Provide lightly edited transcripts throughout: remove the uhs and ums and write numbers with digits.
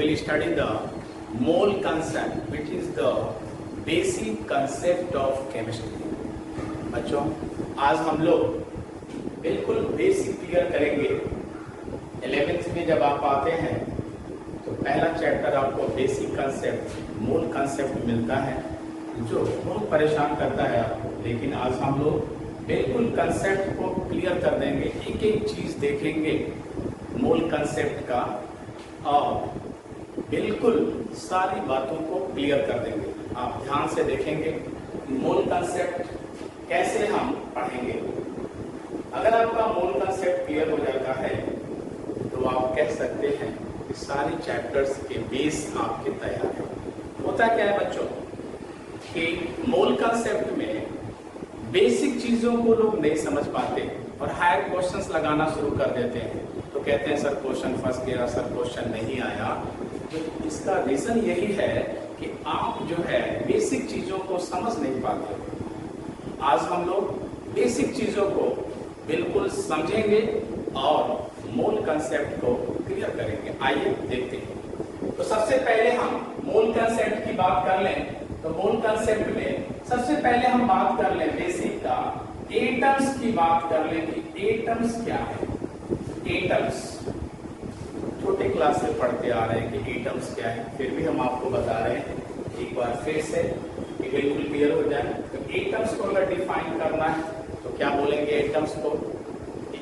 will study the mole concept, which is the basic concept of chemistry. बच्चों, आज हम लोग बिल्कुल बेसिक क्लियर करेंगे। 11th में जब आप आते हैं तो पहला चैप्टर आपको बेसिक कंसेप्ट मोल कंसेप्ट मिलता है, जो बहुत परेशान करता है आपको। लेकिन आज हम लोग बिल्कुल कंसेप्ट को क्लियर कर देंगे, एक एक चीज देखेंगे मोल कंसेप्ट का और बिल्कुल सारी बातों को क्लियर कर देंगे। आप ध्यान से देखेंगे मोल कंसेप्ट कैसे हम पढ़ेंगे। अगर आपका मोल कंसेप्ट क्लियर हो जाता है तो आप कह सकते हैं कि सारे चैप्टर्स के बेस आपके तैयार है। होता क्या है बच्चों कि मोल कंसेप्ट में बेसिक चीजों को लोग नहीं समझ पाते और हायर क्वेश्चंस लगाना शुरू कर देते हैं। तो कहते हैं सर क्वेश्चन फंस गया, सर क्वेश्चन नहीं आया। तो इसका रीजन यही है कि आप जो है बेसिक चीजों को समझ नहीं पाते। आज हम लोग बेसिक चीजों को बिल्कुल समझेंगे और मोल कंसेप्ट को क्लियर करेंगे। आइए देखते हैं। तो सबसे पहले हम मोल कंसेप्ट की बात कर लें। तो मोल कंसेप्ट में सबसे पहले हम बात कर लें बेसिक का, एटम्स की बात कर लें कि एटम्स क्या है। एटम्स छोटे क्लास से पढ़ते आ रहे हैं कि एटम्स क्या है, फिर भी हम आपको बता रहे हैं एक बार फिर से कि बिल्कुल क्लियर हो जाए। तो एटम्स को अगर डिफाइन करना है तो क्या बोलेंगे एटम्स को?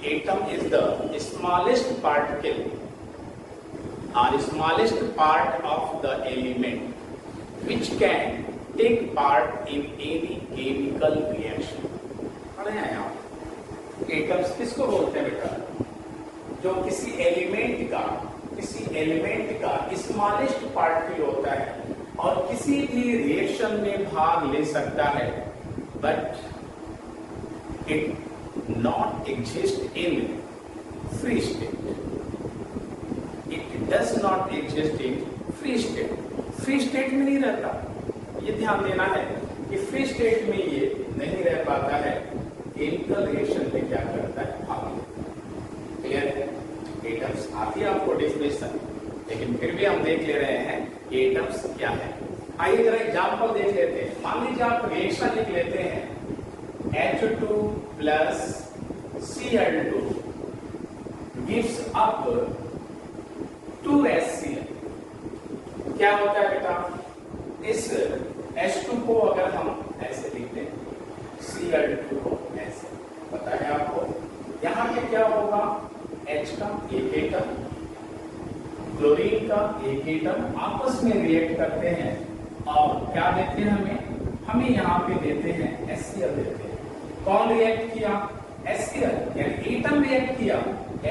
Atom is the smallest particle or smallest part of the element which can take part in any chemical reaction। पढ़े हैं आप एटम्स किसको बोलते हैं बेटा? जो किसी एलिमेंट का स्मॉलेस्ट पार्टिकल होता है और किसी भी रिएक्शन में भाग ले सकता है, but it not exist in free state. It does not exist in free state. Free state में नहीं रहता। ये ध्यान देना है कि फ्री स्टेट में ये नहीं रह पाता है। केमिकल रिएक्शन में क्या करता है? भाग। क्लियर है? एटम्स आती है आपको डेफिनेशन, लेकिन फिर भी हम देख ले रहे हैं कि एटम्स क्या है। आइए जरा एग्जाम्पल देख लेते हैं। मान लीजिए आप रिएक्शन लिख लेते हैं H2 plus Cl2 gives up 2HCl। क्या होता है बेटा? इस H2 को अगर हम ऐसे लिखते हैं, Cl2 को ऐसे, पता है आपको यहाँ पे क्या होगा? H का एक एटम, क्लोरीन का एक एटम आपस में रिएक्ट करते हैं और क्या देते हैं हमें यहाँ पे देते हैं HCl देते हैं। कौन रिएक्ट किया? HCl, यानी एटम रिएक्ट किया।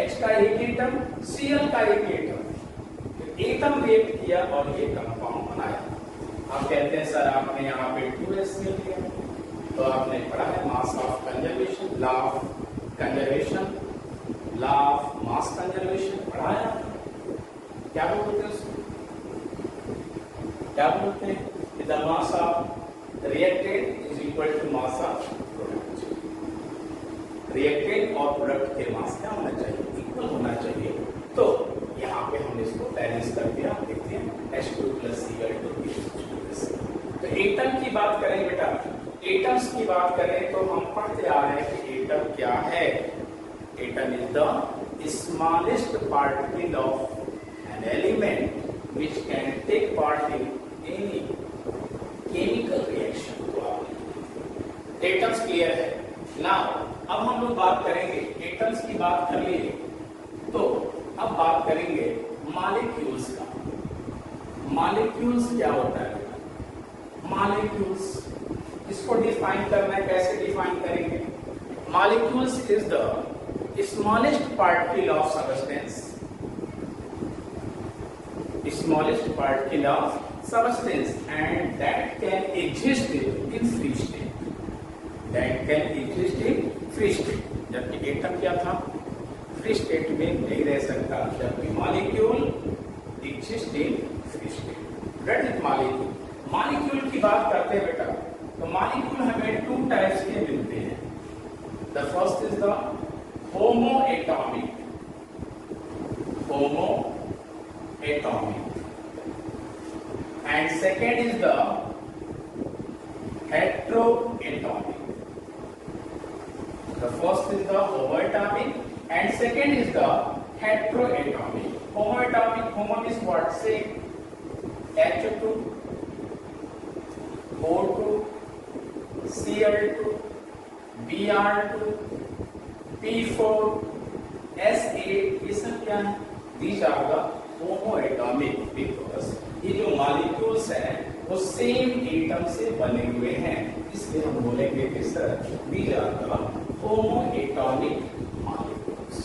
H का एक एटम, Cl का एक एटम, एटम रिएक्ट किया और ये कंपाउंड बनाया। आप कहते हैं सर आपने यहाँ पे 2HCl लिया, तो आपने पढ़ा है mass of conservation, law of conservation, law of mass conservation पढ़ाया। क्या बोलते हैं उसको? क्या बोलते हैं? The mass of reactant is equal to mass of product. Reactant और प्रोडक्ट के मास क्या होना चाहिए? इक्वल होना चाहिए। तो यहाँ पे हमने इसको बैलेंस कर दिया। देखते हैं H2 प्लस Cl2। तो एटम की बात करें बेटा, एटम्स की बात करें तो हम पढ़ते आ रहे हैं कि एटम क्या है। Atom is the smallest particle of an element which can take part in any chemical reaction. तो एटम्स क्लियर है ना? अब हम लोग बात करेंगे, एटम्स की बात कर लिए तो अब बात करेंगे मॉलिक्यूल्स का। मॉलिक्यूल्स क्या होता है? मॉलिक्यूल्स इसको डिफाइन करना है। कैसे डिफाइन करेंगे? Molecules is the smallest particle of substance, smallest particle of substance and that can exist in free state. That can exist in free state. जबकि एटम क्या था? फ्री स्टेट में नहीं रह सकता, जबकि molecule exist in free state. What is molecule? Molecule की बात करते हैं बेटा, तो मॉलिक्यूल हमें 2 टाइप्स के मिलते हैं। The first is the homo atomic. Homo atomic and second is the heteroatomic. The first is the homoatomic and second is the heteroatomic. Homoatomic, homo is what? Say H2, O2, Cl2, Br2, P4, S8, ये सब क्या है? These are the homoatomic because ये जो molecules हैं वो same atom से बने हुए हैं, इसलिए हम बोलेंगे कि sir these are the homoatomic molecules.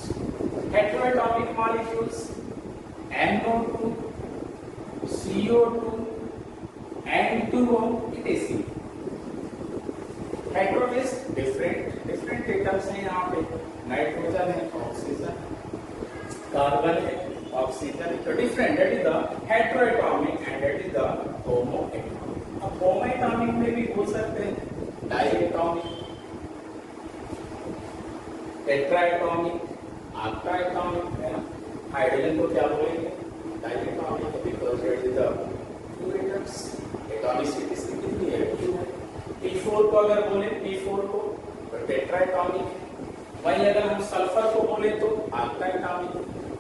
Heteroatomic molecules NO2, CO2, N2O, it is C. Hetero means different atoms हैं यहाँ पे, नाइट्रोजन है, ऑक्सीजन, कार्बन है, ऑक्सीजन, तो different, that is the heteroatomic and that is the homoatomic. अब homoatomic में भी हो सकते हैं डाइएटॉमिक, टेट्राएटॉमिक, ऑक्टाएटॉमिक है ना. हाइड्रोजन को क्या बोलेंगे? Diatomic, because that is the two atoms. Atomicity कितनी है? 2 है. P4 को अगर बोले P4 को तो टेट्राएटॉमिक. वहीं अगर हम सल्फर को बोले तो ऑक्टाएटॉमिक.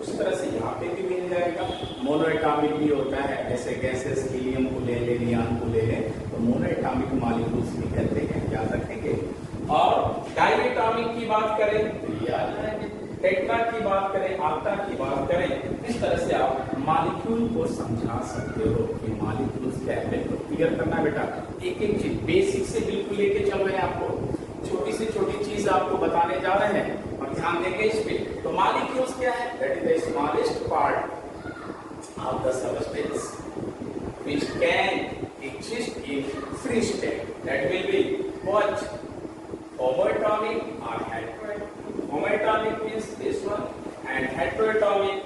उस तरह से यहाँ पे भी मिल जाएगा. मोनोएटॉमिक भी होता है, जैसे गैसेस हीलियम को ले ले, नियॉन को ले ले, तो मोनोएटॉमिक मॉलिक्यूल्स भी कहते हैं, याद रखेंगे. और डाइएटॉमिक की बात करें तो ये आ जाएंगे. टेट्रा की बात करें, ऑक्टा की बात करें, इस तरह से आप मॉलिक्यूल को समझा सकते हो कि मॉलिक्यूल्स क्या है. तो क्लियर करना बेटा, एक एक चीज बेसिक से बिल्कुल लेके चल रहे हैं आपको, छोटी से छोटी चीज आपको बताने जा रहे हैं और ध्यान देंगे इस पे. तो मॉलिक्यूल्स क्या है? That is the smallest part of the substance which can exist in free state. That will be what? Homoatomic or heteroatomic. Homoatomic means this one and heteroatomic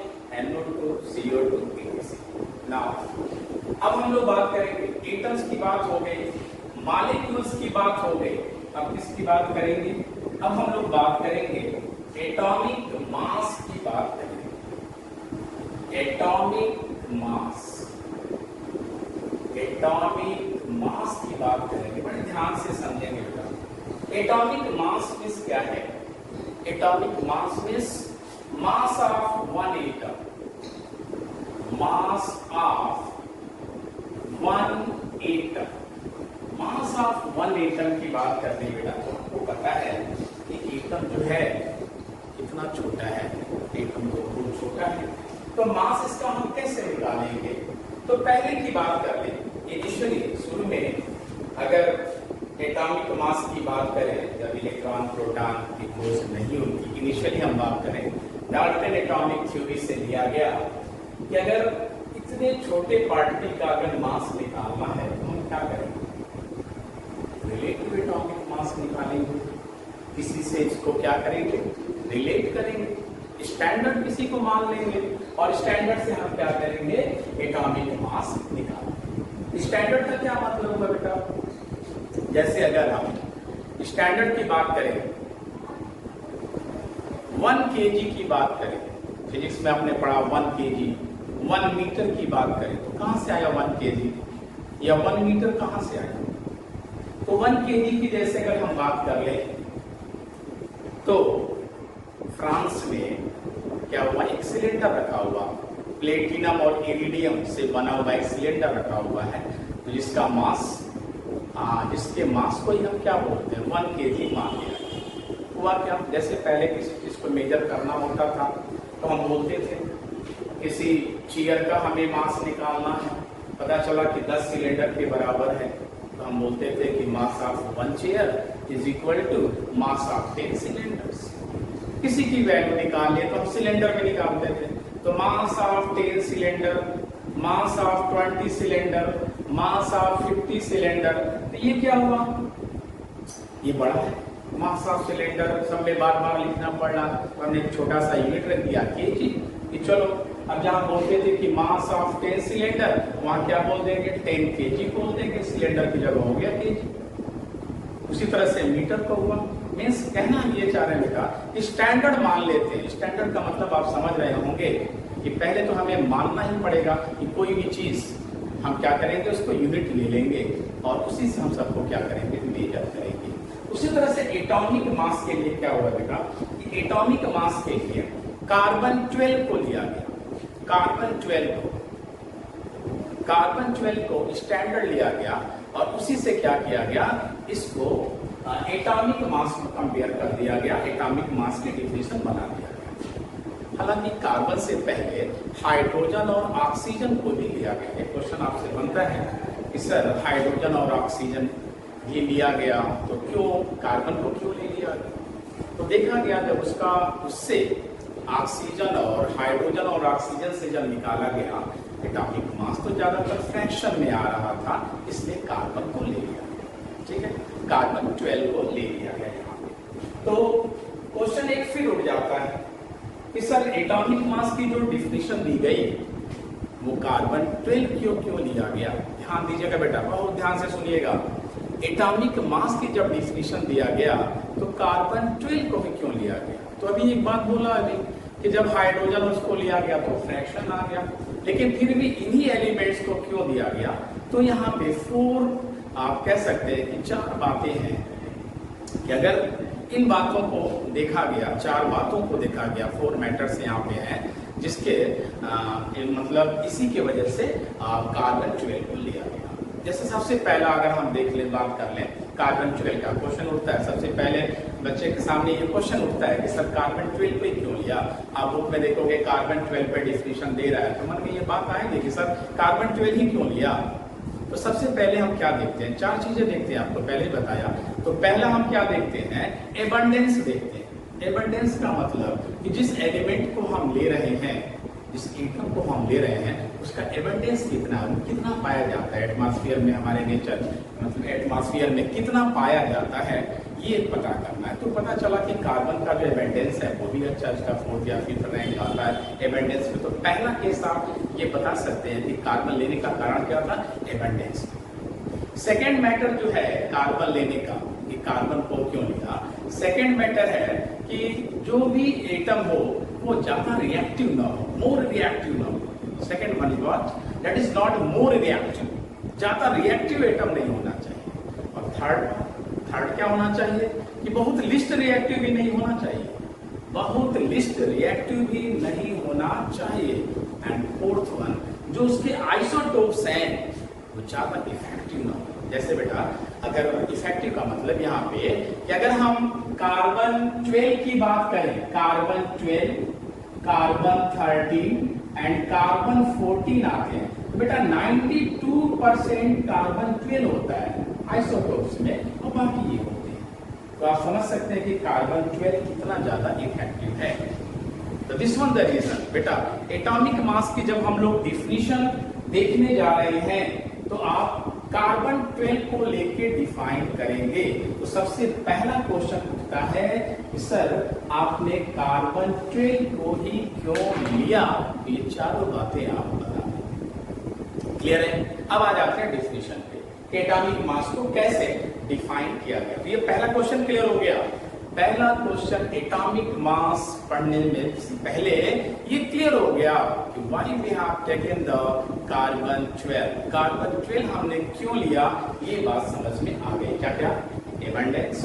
NO2, CO2, etc. Now, अब हम लोग बात करेंगे, atoms की बात हो गई, molecules की बात हो गई, अब किसकी बात करेंगे? अब हम लोग बात करेंगे एटॉमिक मास की बात करेंगे. एटॉमिक मास, एटॉमिक मास की बात करेंगे, बड़े ध्यान से समझेंगे बेटा. एटॉमिक मास मीन्स क्या है? Atomic mass means mass of one atom. Mass of one atom. Mass of one atom की बात करते हैं बेटा, तो आपको पता है कि एटम जो है कितना छोटा है. एटम तो बहुत छोटा है, तो मास इसका हम कैसे निकालेंगे? तो पहले की बात कर लें. इनिशियली शुरू में अगर एटॉमिक मास की बात करें, जब इलेक्ट्रॉन प्रोटॉन की खोज नहीं होती, इनिशियली हम बात करें, डाल्टन एटॉमिक थ्योरी से लिया गया कि अगर इतने छोटे पार्टिकल का अगर मास निकालना है तो हम क्या करेंगे? रिलेटिव एटॉमिक मास निकालेंगे. किसी से इसको क्या करेंगे? रिलेट करेंगे. स्टैंडर्ड किसी को मान लेंगे और स्टैंडर्ड से हम क्या करेंगे? एटॉमिक मास निकालेंगे. स्टैंडर्ड का क्या मतलब होगा बेटा? जैसे अगर हम स्टैंडर्ड की बात करें, 1 kg की बात करें, फिजिक्स में आपने पढ़ा 1 kg, 1 मीटर की बात करें, तो कहां से आया 1 kg या 1 मीटर कहां से आया? तो 1 kg की जैसे अगर हम बात कर लें तो फ्रांस में क्या हुआ? एक सिलेंडर रखा हुआ, प्लेटिनम और इरिडियम से बना हुआ एक सिलेंडर रखा हुआ है, तो जिसका मास, जिसके मास को ही हम क्या बोलते हैं? 1 kg मान लिया. हुआ क्या? जैसे पहले किसी चीज को मेजर करना होता था तो हम बोलते थे किसी चेयर का हमें मास निकालना है, पता चला कि 10 सिलेंडर के बराबर है, तो हम बोलते थे कि mass of 1 chair is equal to mass of 10 cylinders. किसी की वैल्यू निकालनी है तो हम सिलेंडर में निकालते थे, तो मास of 10 cylinder, mass of 20 cylinder, mass of 50 cylinder. तो ये क्या हुआ? ये बड़ा है. मास ऑफ सिलेंडर सब में बार बार लिखना पड़ना, तो हमने एक छोटा सा यूनिट रख दिया केजी कि चलो अब जहां बोलते थे कि मास ऑफ 10 सिलेंडर, वहां क्या बोल देंगे? 10 kg बोल देंगे, सिलेंडर की जगह हो गया केजी. उसी तरह से मीटर को हुआ. मीन्स कहना हम ये चाह रहे हैं बेटा, स्टैंडर्ड मान लेते हैं. स्टैंडर्ड का मतलब आप समझ रहे होंगे कि पहले तो हमें मानना ही पड़ेगा कि कोई भी चीज हम क्या करेंगे, उसको यूनिट ले लेंगे और उसी से हम सबको क्या करेंगे, मेजर करेंगे। उसी तरह से एटॉमिक मास के लिए क्या हुआ बेटा, एटॉमिक मास के लिए कार्बन 12 को लिया गया, कार्बन 12 को स्टैंडर्ड लिया गया और उसी से क्या किया गया, इसको एटॉमिक मास को कंपेयर कर दिया गया, एटॉमिक मास की डिफिनेशन बना दिया गया। हालांकि कार्बन से पहले हाइड्रोजन और ऑक्सीजन को भी लिया गया। एक क्वेश्चन आपसे बनता है कि सर हाइड्रोजन और ऑक्सीजन ये लिया गया तो क्यों कार्बन को क्यों ले लिया गया? तो देखा गया जब उससे ऑक्सीजन और हाइड्रोजन और ऑक्सीजन से जब निकाला गया एटॉमिक मास तो ज्यादातर फ्रैक्शन में आ रहा था, इसलिए कार्बन को ले लिया। ठीक है, कार्बन 12 को ले लिया गया यहाँ पे। तो क्वेश्चन एक फिर उठ जाता है कि सर एटॉमिक मास की जो डिफिनेशन दी गई वो कार्बन 12 क्यों लिया गया? ध्यान दीजिएगा बेटा, बहुत ध्यान से सुनिएगा। एटॉमिक मास की जब डिफिनेशन दिया गया तो कार्बन 12 को भी क्यों लिया गया? तो अभी एक बात बोला अभी कि जब हाइड्रोजन उसको लिया गया तो फ्रैक्शन आ गया, लेकिन फिर भी इन्हीं एलिमेंट्स को क्यों दिया गया? तो यहाँ पे 4 आप कह सकते हैं कि 4 बातें हैं कि अगर इन बातों को देखा गया, 4 बातों को देखा गया, 4 मैटर्स यहाँ पे हैं जिसके मतलब इसी के वजह से कार्बन 12 को लिया गया। जैसे सबसे पहला अगर हम देख लें, बात कर लें कार्बन 12 का क्वेश्चन उठता है, सबसे पहले बच्चे के सामने ये क्वेश्चन उठता है कि सर कार्बन 12 पे क्यों लिया? आप बुक में देखोगे कार्बन 12 पे डिफिनेशन दे रहा है तो मन में ये बात आएगी कि सर कार्बन 12 ही क्यों लिया? तो सबसे पहले हम क्या देखते हैं, 4 चीजें देखते हैं, आपको पहले ही बताया। तो पहला हम क्या देखते हैं, एबंडेंस देखते हैं। एबंडेंस का मतलब कि जिस एलिमेंट को हम ले रहे हैं, जिस एटम को हम ले रहे हैं उसका एबंडेंस कितना पाया जाता है एटमॉस्फेयर में, हमारे नेचर मतलब एटमॉस्फेयर में कितना पाया जाता है ये पता करना है। तो पता चला कि कार्बन का जो एबंडेंस है वो भी अच्छा, इसका 4th या 5th रैंक आता है एबंडेंस में। तो पहला केस आप ये बता सकते हैं कि कार्बन लेने का कारण क्या था, एबंडेंस। सेकेंड मैटर जो है कार्बन लेने का, कि कार्बन को क्यों लिया, सेकेंड मैटर है कि जो भी एटम हो वो ज्यादा रिएक्टिव ना हो, मोर रिएक्टिव ना हो। Second one is what, that is not more reactive, ज्यादा रिएक्टिव एटम नहीं होना चाहिए। और थर्ड क्या होना चाहिए कि बहुत लिस्ट रिएक्टिव भी नहीं होना चाहिए, बहुत लिस्ट रिएक्टिव भी नहीं होना चाहिए। एंड फोर्थ वन, जो उसके आइसोटोप्स हैं वो ज्यादा इफेक्टिव ना हो। जैसे बेटा अगर इफेक्टिव का मतलब यहाँ पे कि अगर हम कार्बन 12 की बात करें, कार्बन 12, कार्बन 13 एंड कार्बन 14 आते हैं तो बेटा 92% कार्बन 12 होता है आइसोटोप्स में और बाकी ये होते हैं। तो आप समझ सकते हैं कि कार्बन 12 कितना ज्यादा इफेक्टिव है। तो दिस वन द रीजन बेटा एटॉमिक मास की जब हम लोग डिफिनीशन देखने जा रहे हैं तो आप कार्बन 12 को लेके डिफाइन करेंगे। तो सबसे पहला क्वेश्चन उठता है कि सर आपने कार्बन 12 को ही क्यों लिया? ये चारों बातें आप बता दें। क्लियर है? अब आ जाते हैं डिफिनीशन पे, एटॉमिक मास को कैसे डिफाइन किया गया। तो ये पहला क्वेश्चन क्लियर हो गया। पहला क्वेश्चन एटॉमिक मास पढ़ने में पहले ये क्लियर हो गया कि why we have taken the carbon 12। Carbon 12 हमने क्यों लिया, ये बात समझ में आ गई। क्या क्या? Abundance,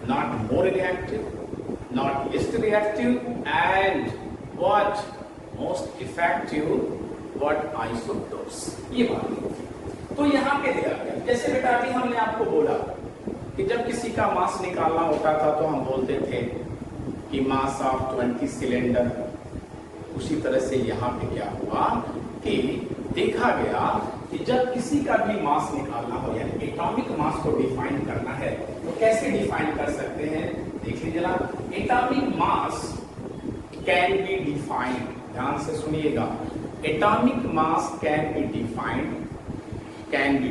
not more reactive, not least reactive and what most effective, what isotopes, ये बात। तो यहाँ पे दिया गया, जैसे बेटा अभी हमने आपको बोला कि जब किसी का मास निकालना होता था तो हम बोलते थे कि मास ऑफ 20 सिलेंडर। उसी तरह से यहाँ पे क्या हुआ कि देखा गया कि जब किसी का भी मास निकालना हो यानी एटॉमिक मास को डिफाइन करना है तो कैसे डिफाइन कर सकते हैं, देख लीजिए ना। Atomic mass can be defined, ध्यान से सुनिएगा, atomic mass can be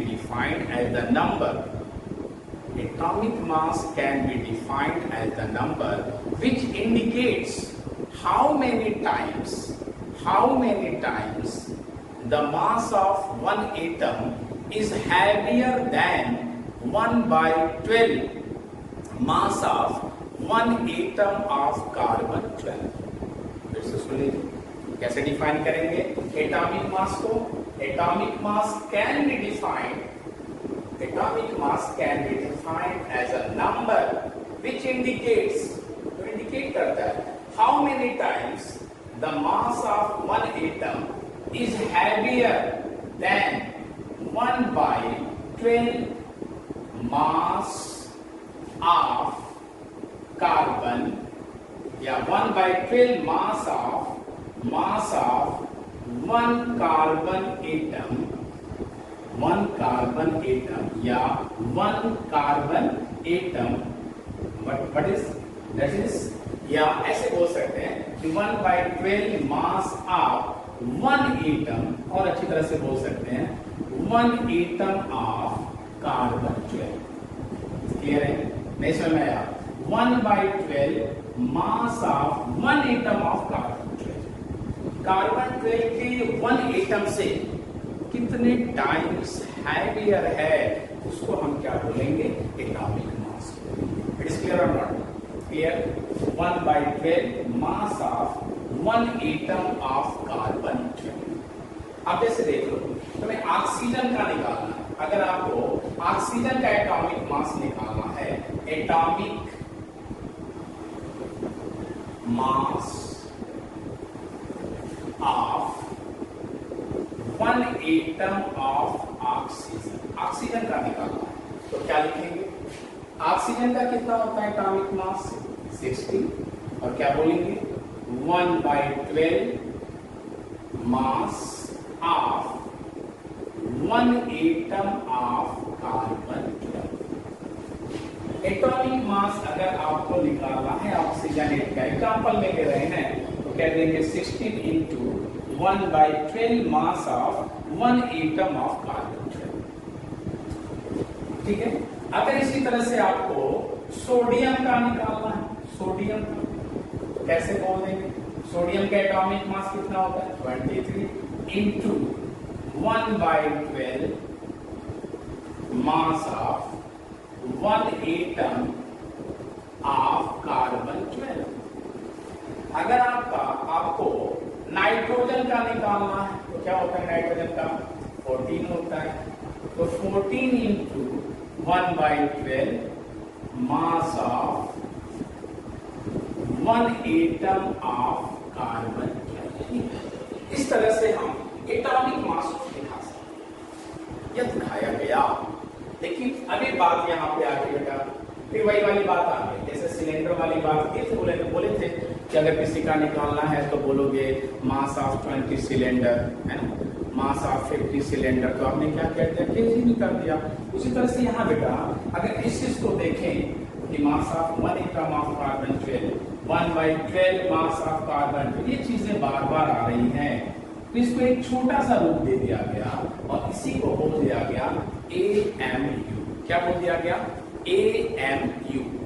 defined as the number, atomic mass can be defined as the number which indicates how many times the mass of one atom is heavier than 1/12 mass of one atom of carbon 12। फिर से सुनिए कैसे define करेंगे atomic mass को। atomic mass can be defined as a number which indicates, to indicate करता है how many times the mass of one atom is heavier than 1 by 12 mass of carbon, या 1 by 12 mass of one carbon atom, या one carbon atom, what is that is, या ऐसे बोल सकते हैं कि 1 by 12 mass of one atom, और अच्छी तरह से बोल सकते हैं 1 atom of carbon 12। क्लियर है? नहीं समझ में आया? 1 by 12 mass of one atom of carbon 12। Carbon 12 के 1 एटम से कितने टाइम्स हैवियर है उसको हम क्या बोलेंगे? Atomic mass. It is clear or not clear? 1 by 12 mass of 1 atom of carbon 12। अब जैसे देख लो, तुम्हें ऑक्सीजन का निकालना है। अगर आपको ऑक्सीजन का एटॉमिक मास निकालना है, atomic mass of 1 atom of oxygen का निकालना है, तो क्या लिखेंगे? ऑक्सीजन का कितना होता है एटॉमिक मास? 16। और क्या बोलेंगे? 1 by 12 mass of 1 atom of carbon 12। Atomic mass अगर आपको निकालना है ऑक्सीजन का एग्जाम्पल में ले रहे हैं, तो कह देंगे 16 into 1 by 12 mass of 1 atom of carbon 12। ठीक है? अगर इसी तरह से आपको सोडियम का निकालना है, सोडियम कैसे बोल देंगे? सोडियम का एटॉमिक मास कितना होता है? 23 into 1 by 12 mass of 1 atom of carbon 12। अगर आपको नाइट्रोजन का निकालना है, तो क्या होता है नाइट्रोजन का? 14 होता है। तो 14 into 1 by 12 mass of 1 atom of carbon 12। इस तरह से हम एटॉमिक मास को दिखा सकते हैं। यह दिखाया गया। लेकिन अभी बात यहाँ पे आ गई बेटा, फिर वही वाली बात आ गई, जैसे सिलेंडर वाली बात की थी, बोले थे कि अगर किसी का निकालना है तो बोलोगे मास ऑफ 20 सिलेंडर, है ना, मास ऑफ 50 सिलेंडर, तो आपने क्या कहते हैं केजी में कर दिया। उसी तरह से यहाँ बेटा अगर इस चीज को देखें कि mass of 1 atom of carbon 12, 1 by 12 mass of carbon 12, ये चीजें बार बार आ रही हैं, तो इसको एक छोटा सा रूप दे दिया गया और इसी को बोल दिया गया AMU। क्या बोल दिया गया?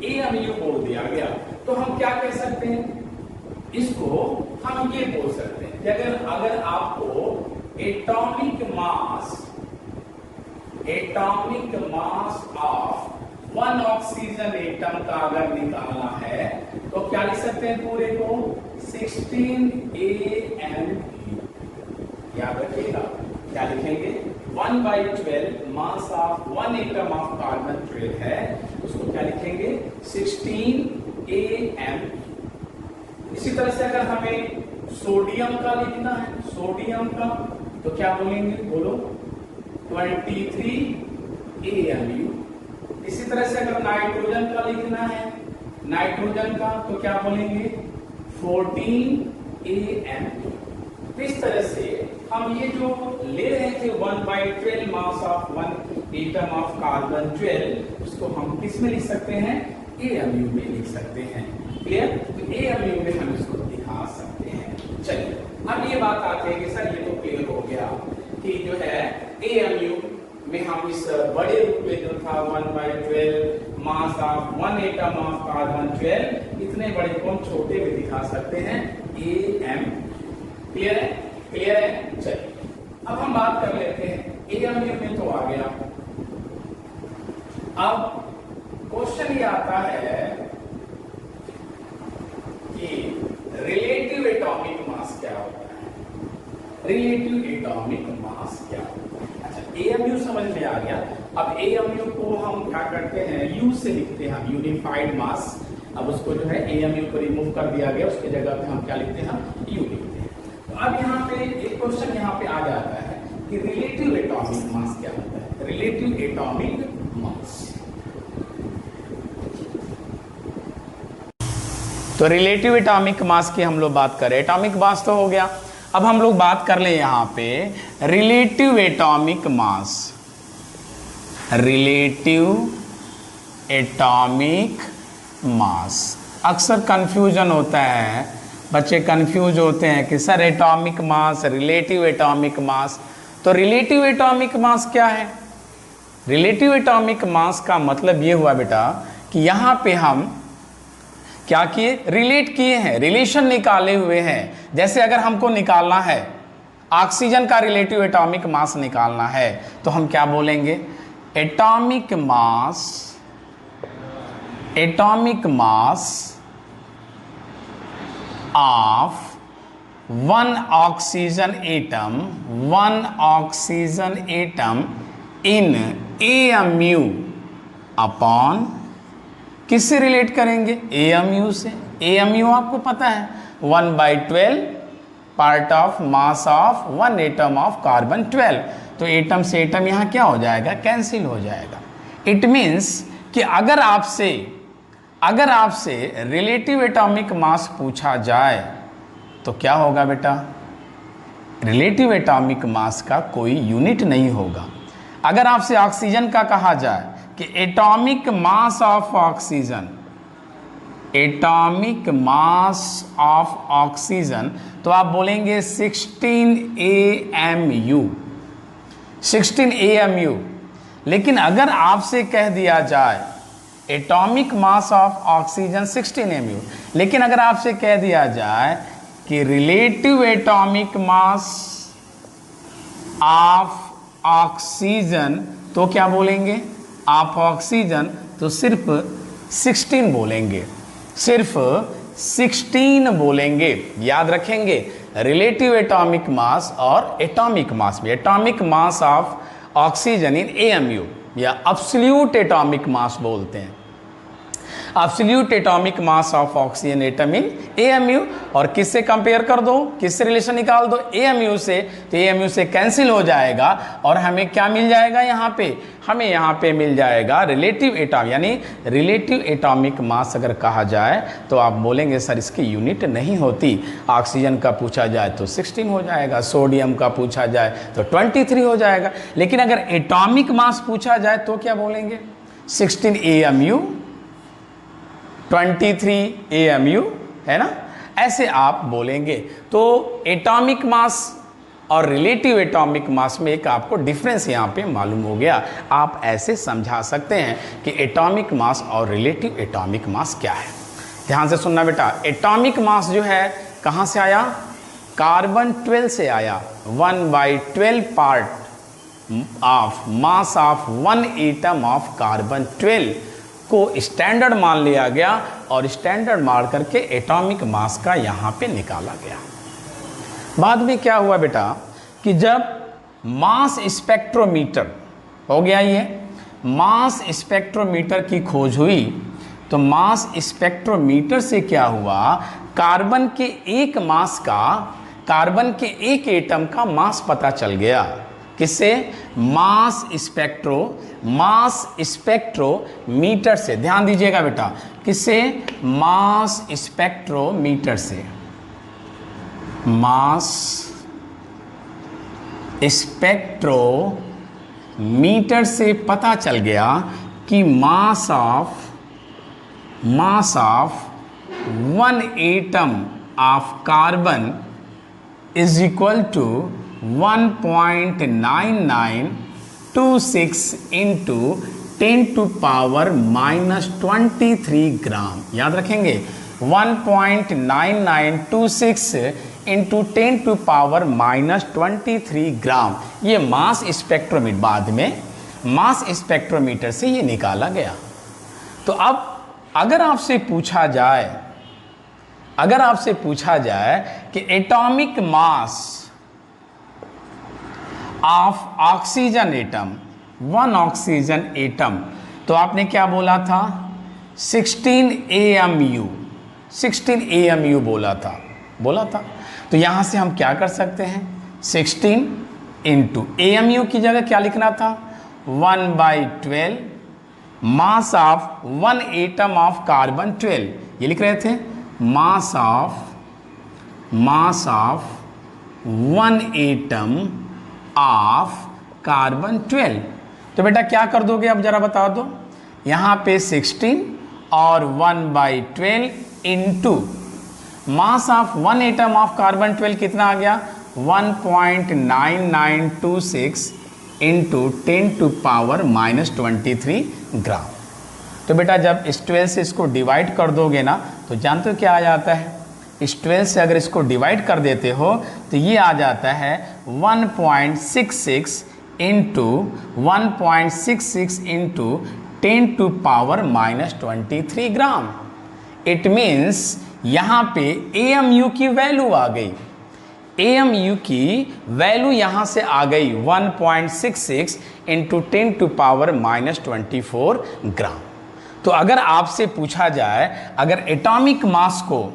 AMU बोल दिया गया। तो हम क्या कह सकते हैं? इसको हम ये बोल सकते हैं कि अगर आपको atomic mass of 1 oxygen atom का अगर निकालना है, तो क्या लिख सकते हैं पूरे को? 16 AMU। याद रखिएगा, क्या लिखेंगे? 1 by 12 mass of 1 atom of carbon 12 है, उसको क्या लिखेंगे? 16 AMU। इसी तरह से अगर हमें सोडियम का लिखना है, सोडियम का, तो क्या बोलेंगे? बोलो 23 AMU। इसी तरह से अगर नाइट्रोजन का लिखना है, नाइट्रोजन का, तो क्या बोलेंगे? 14 AMU। इस तरह से हम ये जो ले रहे थे 1 by 12 mass of 1 atom of carbon 12, उसको हम किस में लिख सकते हैं? AMU में लिख सकते हैं। क्लियर? तो AMU में हम इसको दिखा सकते हैं। चलिए अब ये बात आती है कि सर ये तो क्लियर हो गया कि जो है AMU में हम इस बड़े रूप में जो था 1 by 12 mass of 1 atom of carbon 12, इतने बड़े को हम छोटे में दिखा सकते हैं AMU। क्लियर है? क्लियर है? चलिए अब हम बात कर लेते हैं AMU में तो आ गया। अब क्वेश्चन ये आता है कि रिलेटिव एटॉमिक मास क्या होता है? रिलेटिव एटॉमिक मास मास क्या है। अच्छा, एएमयू समझ में आ गया। अब एएमयू को हम क्या करते हैं, यू से लिखते हैं हम, यूनिफाइड मास। अब उसको जो है एएमयू को रिमूव कर दिया गया, उसकी जगह पे हम क्या लिखते हैं, यू लिखते हैं। तो अब यहाँ पे एक क्वेश्चन यहाँ पे आ जाता है कि रिलेटिव एटॉमिक मास क्या होता है, रिलेटिव एटॉमिक मास। तो रिलेटिव एटॉमिक मास की हम लोग बात करें, एटॉमिक मास तो हो गया। अब हम लोग बात कर ले यहां पे relative atomic mass. Relative atomic mass, अक्सर कंफ्यूजन होता है, बच्चे कंफ्यूज होते हैं कि sir atomic mass, relative atomic mass. तो रिलेटिव एटॉमिक मास क्या है? रिलेटिव एटॉमिक मास का मतलब ये हुआ बेटा कि यहां पे हम क्या किए, रिलेट किए हैं, रिलेशन निकाले हुए हैं। जैसे अगर हमको निकालना है ऑक्सीजन का रिलेटिव एटॉमिक मास निकालना है तो हम क्या बोलेंगे, atomic mass, atomic mass of one oxygen atom, one oxygen atom in AMU upon, किससे रिलेट करेंगे, एएमयू से। एएमयू आपको पता है 1/12 part of mass of one atom of carbon 12। तो एटम से एटम यहाँ क्या हो जाएगा, कैंसिल हो जाएगा। इट मीन्स कि अगर आपसे रिलेटिव एटॉमिक मास पूछा जाए तो क्या होगा बेटा, रिलेटिव एटॉमिक मास का कोई यूनिट नहीं होगा। अगर आपसे ऑक्सीजन का कहा जाए कि atomic mass of oxygen, atomic mass of oxygen, तो आप बोलेंगे 16 AMU, 16 AMU। लेकिन अगर आपसे कह दिया जाए atomic mass of oxygen 16 AMU, लेकिन अगर आपसे कह दिया जाए कि relative atomic mass of oxygen, तो क्या बोलेंगे आप ऑक्सीजन, तो सिर्फ 16 बोलेंगे, सिर्फ 16 बोलेंगे। याद रखेंगे रिलेटिव एटॉमिक मास और एटॉमिक मास में, atomic mass of oxygen in AMU या एब्सोल्यूट एटॉमिक मास बोलते हैं, absolute atomic mass of oxygen atom in AMU. और किससे कंपेयर कर दो, किससे रिलेशन निकाल दो, एएमयू से। तो एएमयू से कैंसिल हो जाएगा और हमें क्या मिल जाएगा, यहाँ पे हमें यहाँ पे मिल जाएगा रिलेटिव एटॉमिक, यानी रिलेटिव एटॉमिक मास अगर कहा जाए तो आप बोलेंगे सर इसकी यूनिट नहीं होती। ऑक्सीजन का पूछा जाए तो 16 हो जाएगा, सोडियम का पूछा जाए तो 23 हो जाएगा। लेकिन अगर एटॉमिक मास पूछा जाए तो क्या बोलेंगे, 16 AMU 23 AMU, है ना, ऐसे आप बोलेंगे। तो एटॉमिक मास और रिलेटिव एटॉमिक मास में एक आपको डिफरेंस यहाँ पे मालूम हो गया। आप ऐसे समझा सकते हैं कि एटॉमिक मास और रिलेटिव एटॉमिक मास क्या है। ध्यान से सुनना बेटा, एटॉमिक मास जो है कहाँ से आया, कार्बन 12 से आया। 1/12 part of mass of one atom of carbon 12 को स्टैंडर्ड मान लिया गया और स्टैंडर्ड मान करके एटॉमिक मास का यहाँ पे निकाला गया। बाद में क्या हुआ बेटा कि जब मास स्पेक्ट्रोमीटर हो गया, ये मास स्पेक्ट्रोमीटर की खोज हुई, तो मास स्पेक्ट्रोमीटर से क्या हुआ, कार्बन के एक मास का, कार्बन के एक एटम का मास पता चल गया। किससे, मास स्पेक्ट्रोमीटर से। ध्यान दीजिएगा बेटा, किससे, मास स्पेक्ट्रोमीटर से, मास स्पेक्ट्रोमीटर से पता चल गया कि mass of one atom of carbon is equal to 1.9926 into 10⁻⁻23 gram. याद रखेंगे 1.9926 इंटू 10⁻⁻23 ग्राम। ये मास स्पेक्ट्रोमीटर, बाद में मास स्पेक्ट्रोमीटर से ये निकाला गया। तो अब अगर आपसे पूछा जाए कि atomic mass of oxygen atom, 1 oxygen atom, तो आपने क्या बोला था 16 AMU, 16 AMU बोला था। तो यहां से हम क्या कर सकते हैं 16 इंटू AMU की जगह क्या लिखना था 1/12 mass of 1 atom of carbon 12, ये लिख रहे थे मास ऑफ 1 एटम ऑफ कार्बन 12। तो बेटा क्या कर दोगे अब जरा बता दो, यहां पे 16 और 1/12 into mass of 1 atom of carbon 12 कितना आ गया 1.9926 इंटू 10⁻⁻23 ग्राम। तो बेटा जब इस 12 से इसको डिवाइड कर दोगे ना तो जानते हो क्या आ जाता है, इस 12 से अगर इसको डिवाइड कर देते हो तो ये आ जाता है 1.66 into 1.66 into 10⁻⁻23 gram. It means यहाँ पे AMU की वैल्यू आ गई, AMU की वैल्यू यहाँ से आ गई 1.66 इंटू 10⁻⁻24 ग्राम। तो अगर आपसे पूछा जाए, अगर एटॉमिक मास को,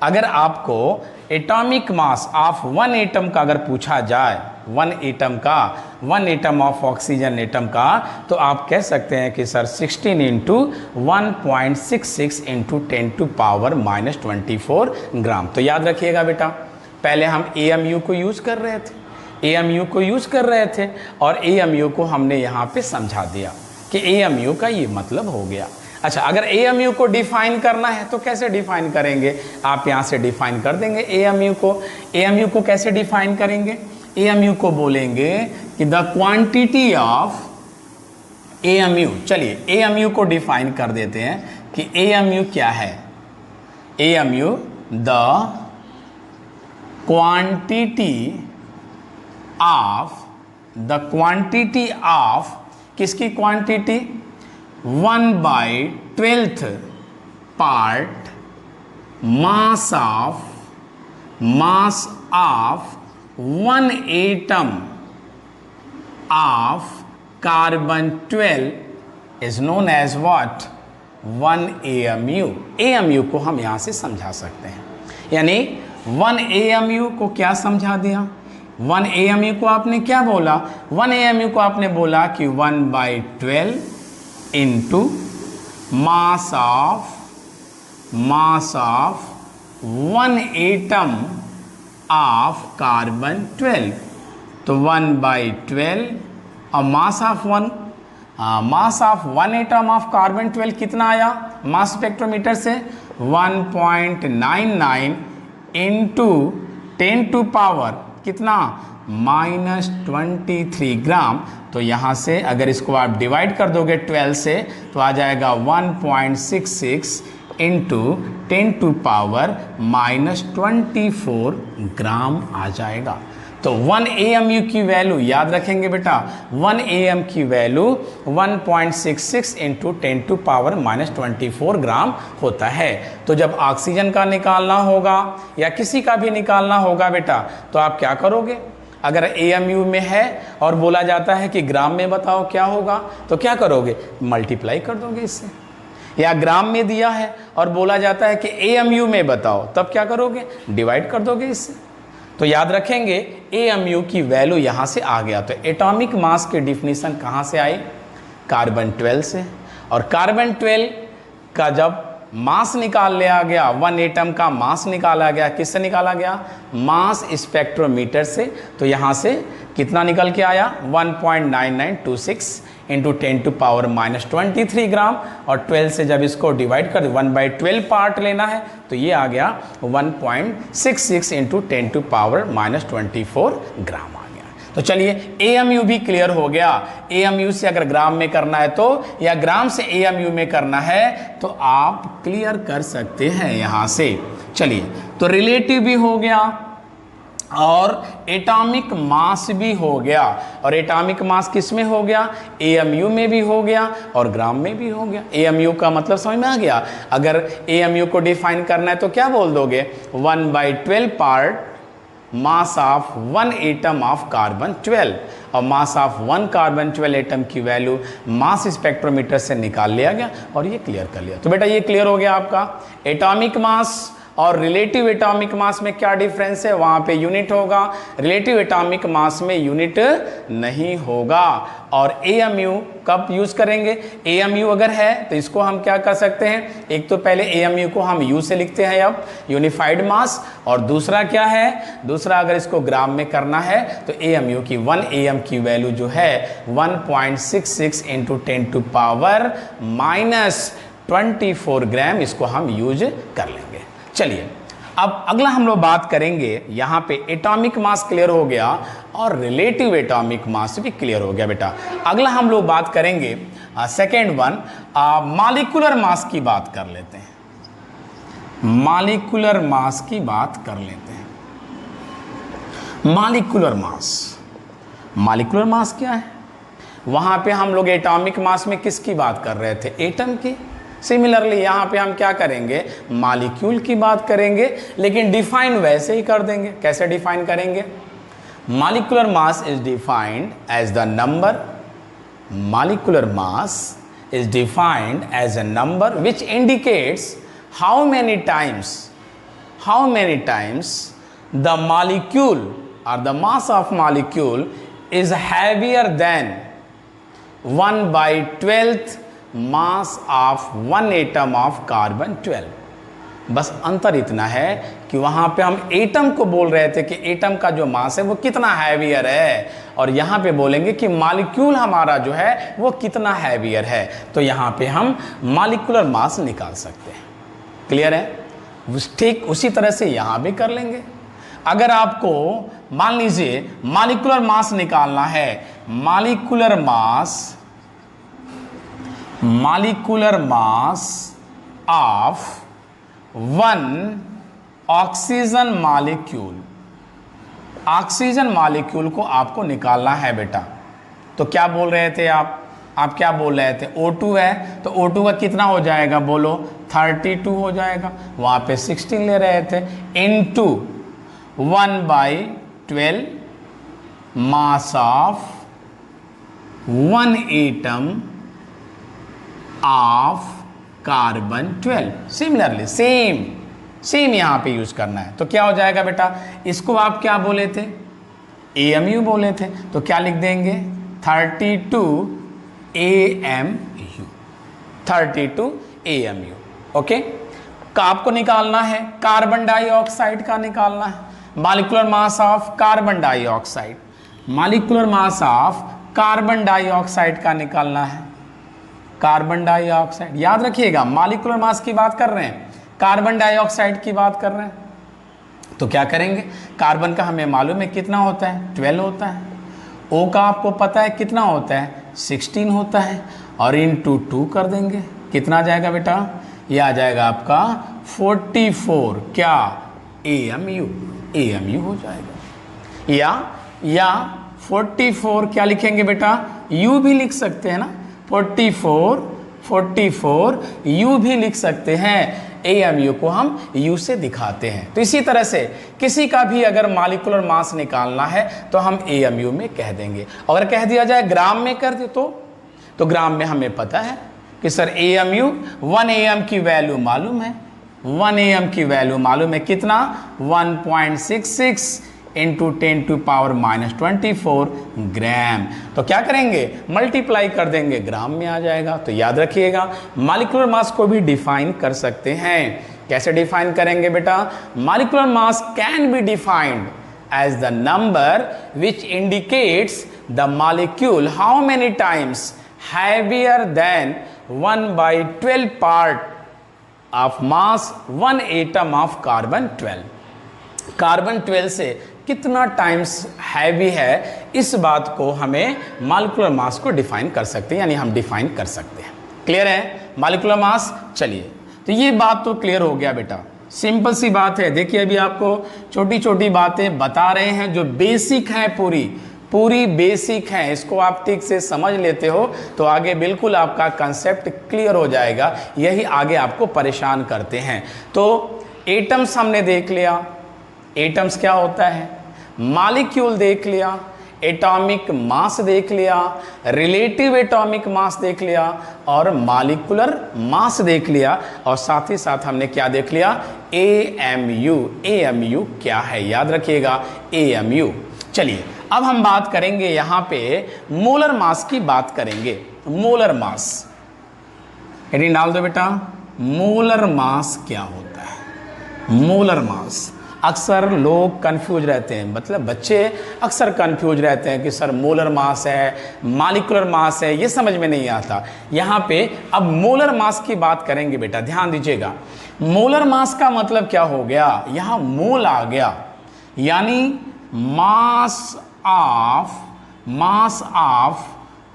अगर आपको एटॉमिक मास ऑफ 1 एटम का अगर पूछा जाए, 1 एटम का, 1 एटम ऑफ ऑक्सीजन एटम का, तो आप कह सकते हैं कि सर 16 इंटू 1.66 इंटू 10⁻⁻24 ग्राम। तो याद रखिएगा बेटा, पहले हम AMU को यूज़ कर रहे थे, AMU को यूज़ कर रहे थे और AMU को हमने यहाँ पे समझा दिया कि AMU का ये मतलब हो गया। अच्छा, अगर AMU को डिफाइन करना है तो कैसे डिफाइन करेंगे, आप यहाँ से डिफाइन कर देंगे AMU को। AMU को कैसे डिफाइन करेंगे, AMU को बोलेंगे कि द क्वांटिटी ऑफ AMU, चलिए AMU को डिफाइन कर देते हैं कि AMU क्या है, AMU द क्वांटिटी ऑफ किसकी quantity 1/12 part mass of 1 atom of carbon 12 is known as what 1 AMU। AMU को हम यहां से समझा सकते हैं, यानी 1 AMU को क्या समझा दिया, 1 AMU को आपने क्या बोला, 1 AMU को आपने बोला कि 1/12 into mass of 1 atom of carbon 12, तो 1/12 और मास ऑफ 1 एटम ऑफ कार्बन 12 कितना आया मास स्पेक्ट्रोमीटर से 1.99 इंटू 10⁻⁻ कितना -23 ग्राम। तो यहाँ से अगर इसको आप डिवाइड कर दोगे 12 से तो आ जाएगा 1.66 इंटू 10⁻⁻24 ग्राम आ जाएगा। तो 1 AMU की वैल्यू याद रखेंगे बेटा, 1 AM की वैल्यू 1.66 इंटू 10⁻⁻24 ग्राम होता है। तो जब ऑक्सीजन का निकालना होगा या किसी का भी निकालना होगा बेटा, तो आप क्या करोगे, अगर AMU में है और बोला जाता है कि ग्राम में बताओ क्या होगा, तो क्या करोगे, मल्टीप्लाई कर दोगे इससे। या ग्राम में दिया है और बोला जाता है कि AMU में बताओ, तब क्या करोगे, डिवाइड कर दोगे इससे। तो याद रखेंगे AMU की वैल्यू यहाँ से आ गया। तो एटॉमिक मास की डिफिनीशन कहाँ से आई, कार्बन 12 से। और कार्बन 12 का जब मास निकाल लिया गया, 1 एटम का मास निकाला गया, किससे निकाला गया, मास स्पेक्ट्रोमीटर से। तो यहाँ से कितना निकल के आया 1.9926 इंटू 10⁻⁻23 ग्राम। और 12 से जब इसको डिवाइड कर 1/12 पार्ट लेना है तो ये आ गया 1.66 इंटू 10⁻⁻24 ग्राम आ गया। तो चलिए AMU भी क्लियर हो गया। AMU से अगर ग्राम में करना है तो, या ग्राम से AMU में करना है तो आप क्लियर कर सकते हैं यहाँ से। चलिए, तो रिलेटिव भी हो गया और एटॉमिक मास भी हो गया। और एटॉमिक मास किस में हो गया, AMU में भी हो गया और ग्राम में भी हो गया। AMU का मतलब समझ में आ गया। अगर AMU को डिफाइन करना है तो क्या बोल दोगे, 1/12 part mass of 1 atom of carbon 12, और मास ऑफ 1 कार्बन 12 एटम की वैल्यू मास स्पेक्ट्रोमीटर से निकाल लिया गया और ये क्लियर कर लिया। तो बेटा ये क्लियर हो गया आपका। एटॉमिक मास और रिलेटिव एटॉमिक मास में क्या डिफरेंस है, वहां पे यूनिट होगा, रिलेटिव एटॉमिक मास में यूनिट नहीं होगा। और एएमयू कब यूज करेंगे, एएमयू अगर है तो इसको हम क्या कर सकते हैं, एक तो पहले एएमयू को हम यू से लिखते हैं अब यूनिफाइड मास, और दूसरा क्या है, दूसरा अगर इसको ग्राम में करना है तो एएमयू की 1 एएम की वैल्यू जो है 1.66 इंटू 10 टू पावर -24 ग्राम, इसको हम यूज कर लेंगे। चलिए अब अगला हम लोग बात करेंगे, यहां पे एटॉमिक मास क्लियर हो गया और रिलेटिव एटॉमिक मास भी क्लियर हो गया बेटा। अगला हम लोग बात करेंगे सेकेंड वन, मॉलिक्यूलर मास की बात कर लेते हैं। मॉलिक्यूलर मास की बात कर लेते हैं। मॉलिक्यूलर मास, मॉलिक्यूलर मास क्या है, वहां पे हम लोग एटॉमिक मास में किसकी बात कर रहे थे, एटम की। सिमिलरली यहाँ पे हम क्या करेंगे, मॉलिक्यूल की बात करेंगे, लेकिन डिफाइन वैसे ही कर देंगे। कैसे डिफाइन करेंगे, molecular mass is defined as the number, molecular mass is defined as a number which indicates how many times the molecule or the mass of molecule is heavier than 1/12 mass of 1 atom of carbon 12। बस अंतर इतना है कि वहां पे हम atom को बोल रहे थे कि एटम का जो मास है वो कितना हैवियर है, और यहां पे बोलेंगे कि मॉलिक्यूल हमारा जो है वो कितना हैवियर है। तो यहां पे हम मॉलिक्यूलर मास निकाल सकते हैं। क्लियर है, ठीक उसी तरह से यहां भी कर लेंगे। अगर आपको मान लीजिए मॉलिक्यूलर मास निकालना है, molecular mass of 1 oxygen molecule, oxygen molecule को आपको निकालना है बेटा। तो क्या बोल रहे थे आप क्या बोल रहे थे, O2 है तो O2 का कितना हो जाएगा बोलो, 32 हो जाएगा। वहां पे 16 ले रहे थे, into 1/12 mass of 1 atom of carbon 12। Similarly same यहां पे यूज करना है। तो क्या हो जाएगा बेटा, इसको आप क्या बोले थे, एएमयू बोले थे, तो क्या लिख देंगे 32 AMU, 32 AMU। ओके, आपको निकालना है कार्बन डाइऑक्साइड का निकालना है, molecular mass of carbon dioxide, molecular mass of carbon dioxide का निकालना है। कार्बन डाइऑक्साइड याद रखिएगा, मॉलिक्यूलर मास की बात कर रहे हैं, कार्बन डाइऑक्साइड की बात कर रहे हैं। तो क्या करेंगे, कार्बन का हमें मालूम है कितना होता है, 12 होता है। ओ का आपको पता है कितना होता है, 16 होता है, और इनटू 2 कर देंगे, कितना आ जाएगा बेटा, ये आ जाएगा आपका 44 क्या AMU हो जाएगा। या 44 क्या लिखेंगे बेटा, U भी लिख सकते हैं ना, 44 U भी लिख सकते हैं। AMU को हम U से दिखाते हैं। तो इसी तरह से किसी का भी अगर मॉलिक्यूलर मास निकालना है तो हम AMU में कह देंगे। अगर कह दिया जाए ग्राम में कर दे तो ग्राम में हमें पता है कि सर AMU 1 AM की वैल्यू मालूम है, 1 AM की वैल्यू मालूम है कितना, 1.66 इंटू 10 टू पावर -24 ग्राम। तो क्या करेंगे, मल्टीप्लाई कर देंगे, ग्राम में आ जाएगा। तो याद रखिएगा मॉलिक्यूलर मास को भी डिफाइन कर सकते हैं। कैसे डिफाइन करेंगे बेटा, molecular mass can be defined as the number which indicates the molecule how many times heavier than 1/12 part of mass 1 atom of carbon 12। Carbon 12 से कितना टाइम्स हैवी है, इस बात को हमें मॉलिक्यूलर मास को डिफाइन कर सकते हैं, यानी हम डिफाइन कर सकते हैं। क्लियर है मॉलिक्यूलर मास। चलिए तो ये बात तो क्लियर हो गया बेटा, सिंपल सी बात है। देखिए अभी आपको छोटी छोटी बातें बता रहे हैं जो बेसिक हैं, पूरी बेसिक हैं। इसको आप ठीक से समझ लेते हो तो आगे बिल्कुल आपका कंसेप्ट क्लियर हो जाएगा। यही आगे आपको परेशान करते हैं। तो एटम्स हमने देख लिया, एटम्स क्या होता है, मॉलिक्यूल देख लिया, एटॉमिक मास देख लिया, रिलेटिव एटॉमिक मास देख लिया और मॉलिक्यूलर मास देख लिया, और साथ ही साथ हमने क्या देख लिया, AMU। AMU क्या है याद रखिएगा, AMU। चलिए अब हम बात करेंगे यहां पे मोलर मास की बात करेंगे। मोलर मास हेडिंग डाल दो बेटा, मोलर मास क्या होता है। मोलर मास अक्सर लोग कंफ्यूज रहते हैं, मतलब बच्चे अक्सर कंफ्यूज रहते हैं कि सर मोलर मास है, मॉलिक्यूलर मास है, ये समझ में नहीं आता। यहाँ पे अब मोलर मास की बात करेंगे बेटा, ध्यान दीजिएगा। मोलर मास का मतलब क्या हो गया, यहाँ मोल आ गया, यानी मास ऑफ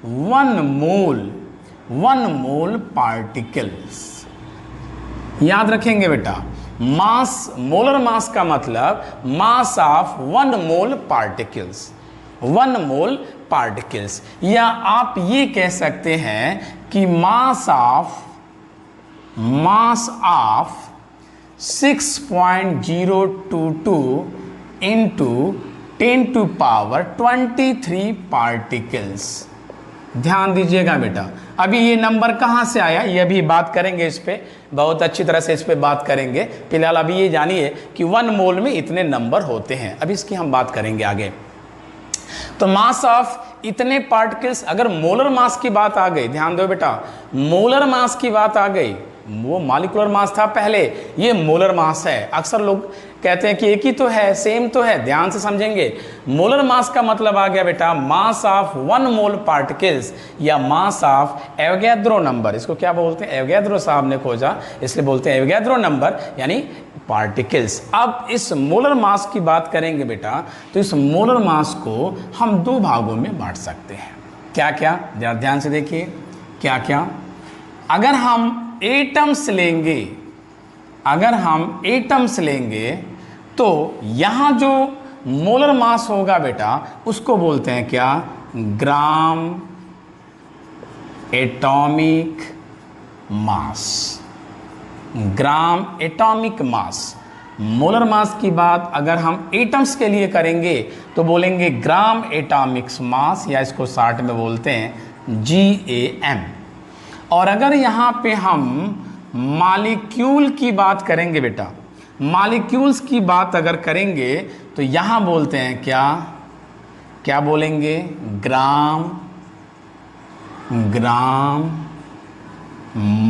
वन मोल पार्टिकल्स। याद रखेंगे बेटा, मास, मोलर मास का मतलब मास of one mole particles, one mole particles. या आप ये कह सकते हैं कि मास ऑफ 6.022 इंटू 10⁻23 पार्टिकल्स। ध्यान दीजिएगा बेटा, अभी ये नंबर कहाँ से आया, ये अभी बात करेंगे, इस पे बहुत अच्छी तरह से इस पे बात करेंगे। फिलहाल अभी ये जानिए कि वन मोल में इतने नंबर होते हैं, अभी इसकी हम बात करेंगे आगे। तो मास ऑफ इतने पार्टिकल्स, अगर मोलर मास की बात आ गई, ध्यान दो बेटा, मोलर मास की बात आ गई, वो मॉलिक्यूलर मास था पहले, ये मोलर मास है। अक्सर लोग कहते हैं कि एक ही तो है, सेम तो है, ध्यान से समझेंगे। मोलर मास का मतलब आ गया बेटा मास ऑफ वन मोल पार्टिकल्स, या मास ऑफ एवोगैड्रो नंबर। इसको क्या बोलते हैं, एवोगैड्रो साहब ने खोजा इसलिए बोलते हैं एवोगैड्रो नंबर, यानी पार्टिकल्स। अब इस मोलर मास की बात करेंगे बेटा, तो इस मोलर मास को हम दो भागों में बांट सकते हैं। क्या क्या, जरा ध्यान से देखिए, क्या क्या। अगर हम एटम्स लेंगे, अगर हम एटम्स लेंगे तो यहां जो मोलर मास होगा बेटा, उसको बोलते हैं क्या, ग्राम एटॉमिक मास। ग्राम एटॉमिक मास। मोलर मास की बात अगर हम एटम्स के लिए करेंगे तो बोलेंगे ग्राम एटॉमिक मास, या इसको शॉर्ट में बोलते हैं GAM। और अगर यहाँ पे हम मॉलिक्यूल की बात करेंगे बेटा, मॉलिक्यूल्स की बात अगर करेंगे तो यहाँ बोलते हैं क्या, क्या बोलेंगे, ग्राम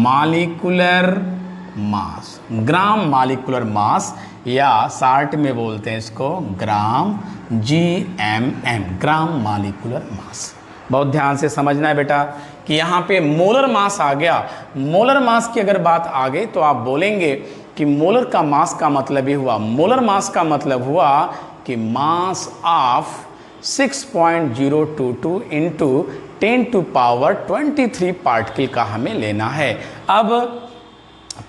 मॉलिक्यूलर मास। ग्राम मॉलिक्यूलर मास, या शॉर्ट में बोलते हैं इसको ग्राम GMM, ग्राम मॉलिक्यूलर मास। बहुत ध्यान से समझना है बेटा कि यहाँ पे मोलर मास आ गया। मोलर मास की अगर बात आ गई तो आप बोलेंगे कि मोलर का मास का मतलब ये हुआ, मोलर मास का मतलब हुआ कि मास ऑफ 6.022 इंटू 10⁻23 पार्टिकल का हमें लेना है। अब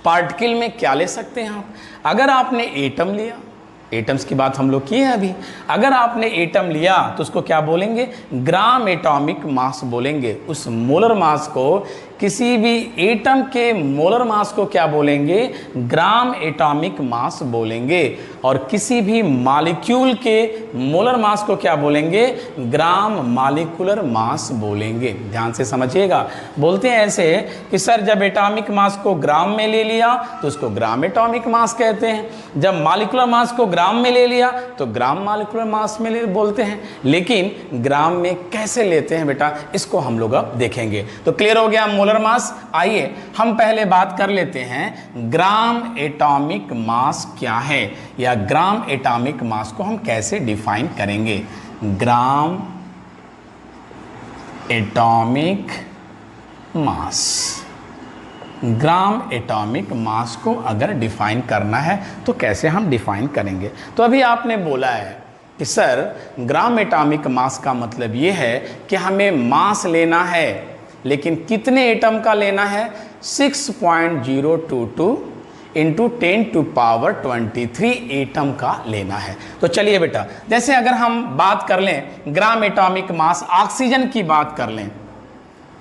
पार्टिकल में क्या ले सकते हैं आप, अगर आपने एटम लिया, एटम्स की बात हम लोग किए हैं अभी, अगर आपने एटम लिया तो उसको क्या बोलेंगे, ग्राम एटॉमिक मास बोलेंगे। उस मोलर मास को, किसी भी एटम के मोलर मास को क्या बोलेंगे, ग्राम एटॉमिक मास बोलेंगे। और किसी भी मॉलिक्यूल के मोलर मास को क्या बोलेंगे, ग्राम मॉलिक्यूलर मास बोलेंगे। ध्यान से समझिएगा। बोलते हैं ऐसे कि सर जब एटॉमिक मास को ग्राम में ले लिया तो उसको ग्राम एटॉमिक मास कहते हैं, जब मॉलिक्यूलर मास को ग्राम में ले लिया तो ग्राम मॉलिक्यूलर मास में ले बोलते हैं। लेकिन ग्राम में कैसे लेते हैं बेटा, इसको हम लोग अब देखेंगे। तो क्लियर हो गया मोलर मास। आइए हम पहले बात कर लेते हैं ग्राम एटॉमिक मास क्या है, या ग्राम एटॉमिक मास को हम कैसे डिफाइन करेंगे। ग्राम एटॉमिक मास, ग्राम एटॉमिक मास को अगर डिफाइन करना है तो कैसे हम डिफाइन करेंगे। तो अभी आपने बोला है कि सर ग्राम एटॉमिक मास का मतलब ये है कि हमें मास लेना है, लेकिन कितने एटम का लेना है, 6.022 इंटू 10⁻23 एटम का लेना है। तो चलिए बेटा, जैसे अगर हम बात कर लें ग्राम एटॉमिक मास, ऑक्सीजन की बात कर लें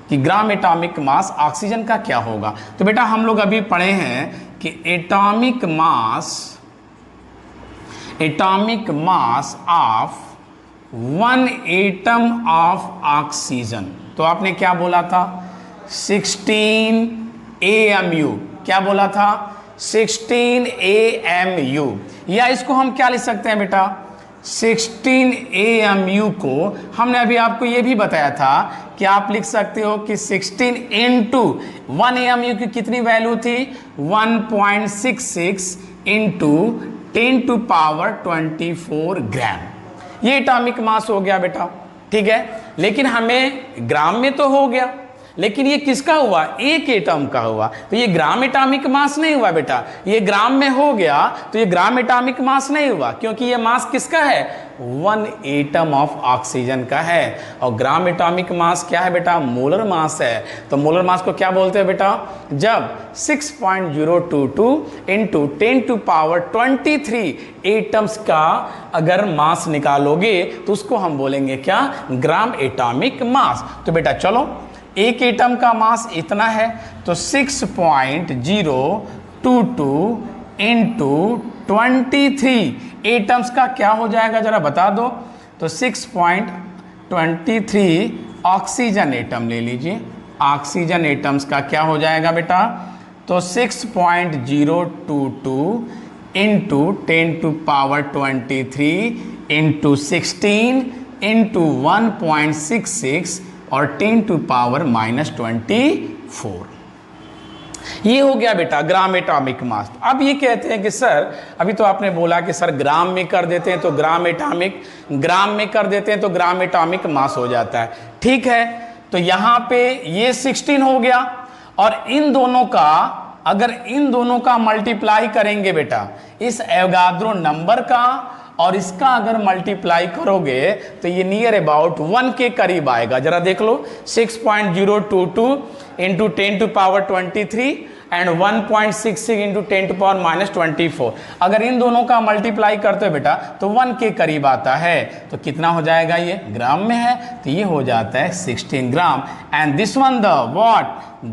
कि ग्राम एटॉमिक मास ऑक्सीजन का क्या होगा, तो बेटा हम लोग अभी पढ़े हैं कि atomic mass of one atom of oxygen, तो आपने क्या बोला था 16 AMU, क्या बोला था 16 AMU, या इसको हम क्या लिख सकते हैं बेटा 16 AMU को हमने अभी आपको ये भी बताया था कि आप लिख सकते हो कि 16 इंटू 1 AMU की कितनी वैल्यू थी 1.66 इंटू 10 टू पावर 24 ग्राम, ये एटॉमिक मास हो गया बेटा, ठीक है। लेकिन हमें ग्राम में तो हो गया, लेकिन ये किसका हुआ एक एटम का हुआ, तो ये ग्राम एटॉमिक मास नहीं हुआ बेटा, ये ग्राम में हो गया तो ये ग्राम एटॉमिक मास नहीं हुआ, क्योंकि ये मास किसका है 1 एटम ऑफ ऑक्सीजन का है, और ग्राम एटॉमिक मास क्या है बेटा मोलर मास है। तो मोलर मास को क्या बोलते हैं बेटा, जब 6.022 इंटू 10 टू पावर 23 एटम्स का अगर मास निकालोगे तो उसको हम बोलेंगे क्या ग्राम एटॉमिक मास। तो बेटा चलो एक एटम का मास इतना है, तो 6.022 इंटू 23 एटम्स का क्या हो जाएगा जरा बता दो, तो 6.23 ऑक्सीजन एटम ले लीजिए, ऑक्सीजन एटम्स का क्या हो जाएगा बेटा, तो 6.022 into 10 to power 23 into 16 into 1.66 और 10 टू पावर -24, ये हो गया बेटा ग्राम एटॉमिक मास। अब ये कहते हैं कि सर अभी तो आपने बोला कि सर ग्राम में कर देते हैं तो ग्राम एटॉमिक, ग्राम में कर देते हैं तो ग्राम एटॉमिक मास हो जाता है, ठीक है। तो यहाँ पे ये 16 हो गया, और इन दोनों का अगर इन दोनों का मल्टीप्लाई करेंगे बेटा इस एवोगाड्रो नंबर का और इसका अगर मल्टीप्लाई करोगे तो ये नियर अबाउट 1 के करीब आएगा, जरा देख लो 6.022 into 10 to power 23 and 1.66 into 10 to power -24, अगर इन दोनों का मल्टीप्लाई करते हो बेटा तो 1 के करीब आता है, तो कितना हो जाएगा ये ग्राम में है, तो ये हो जाता है 16 gram, and this one the what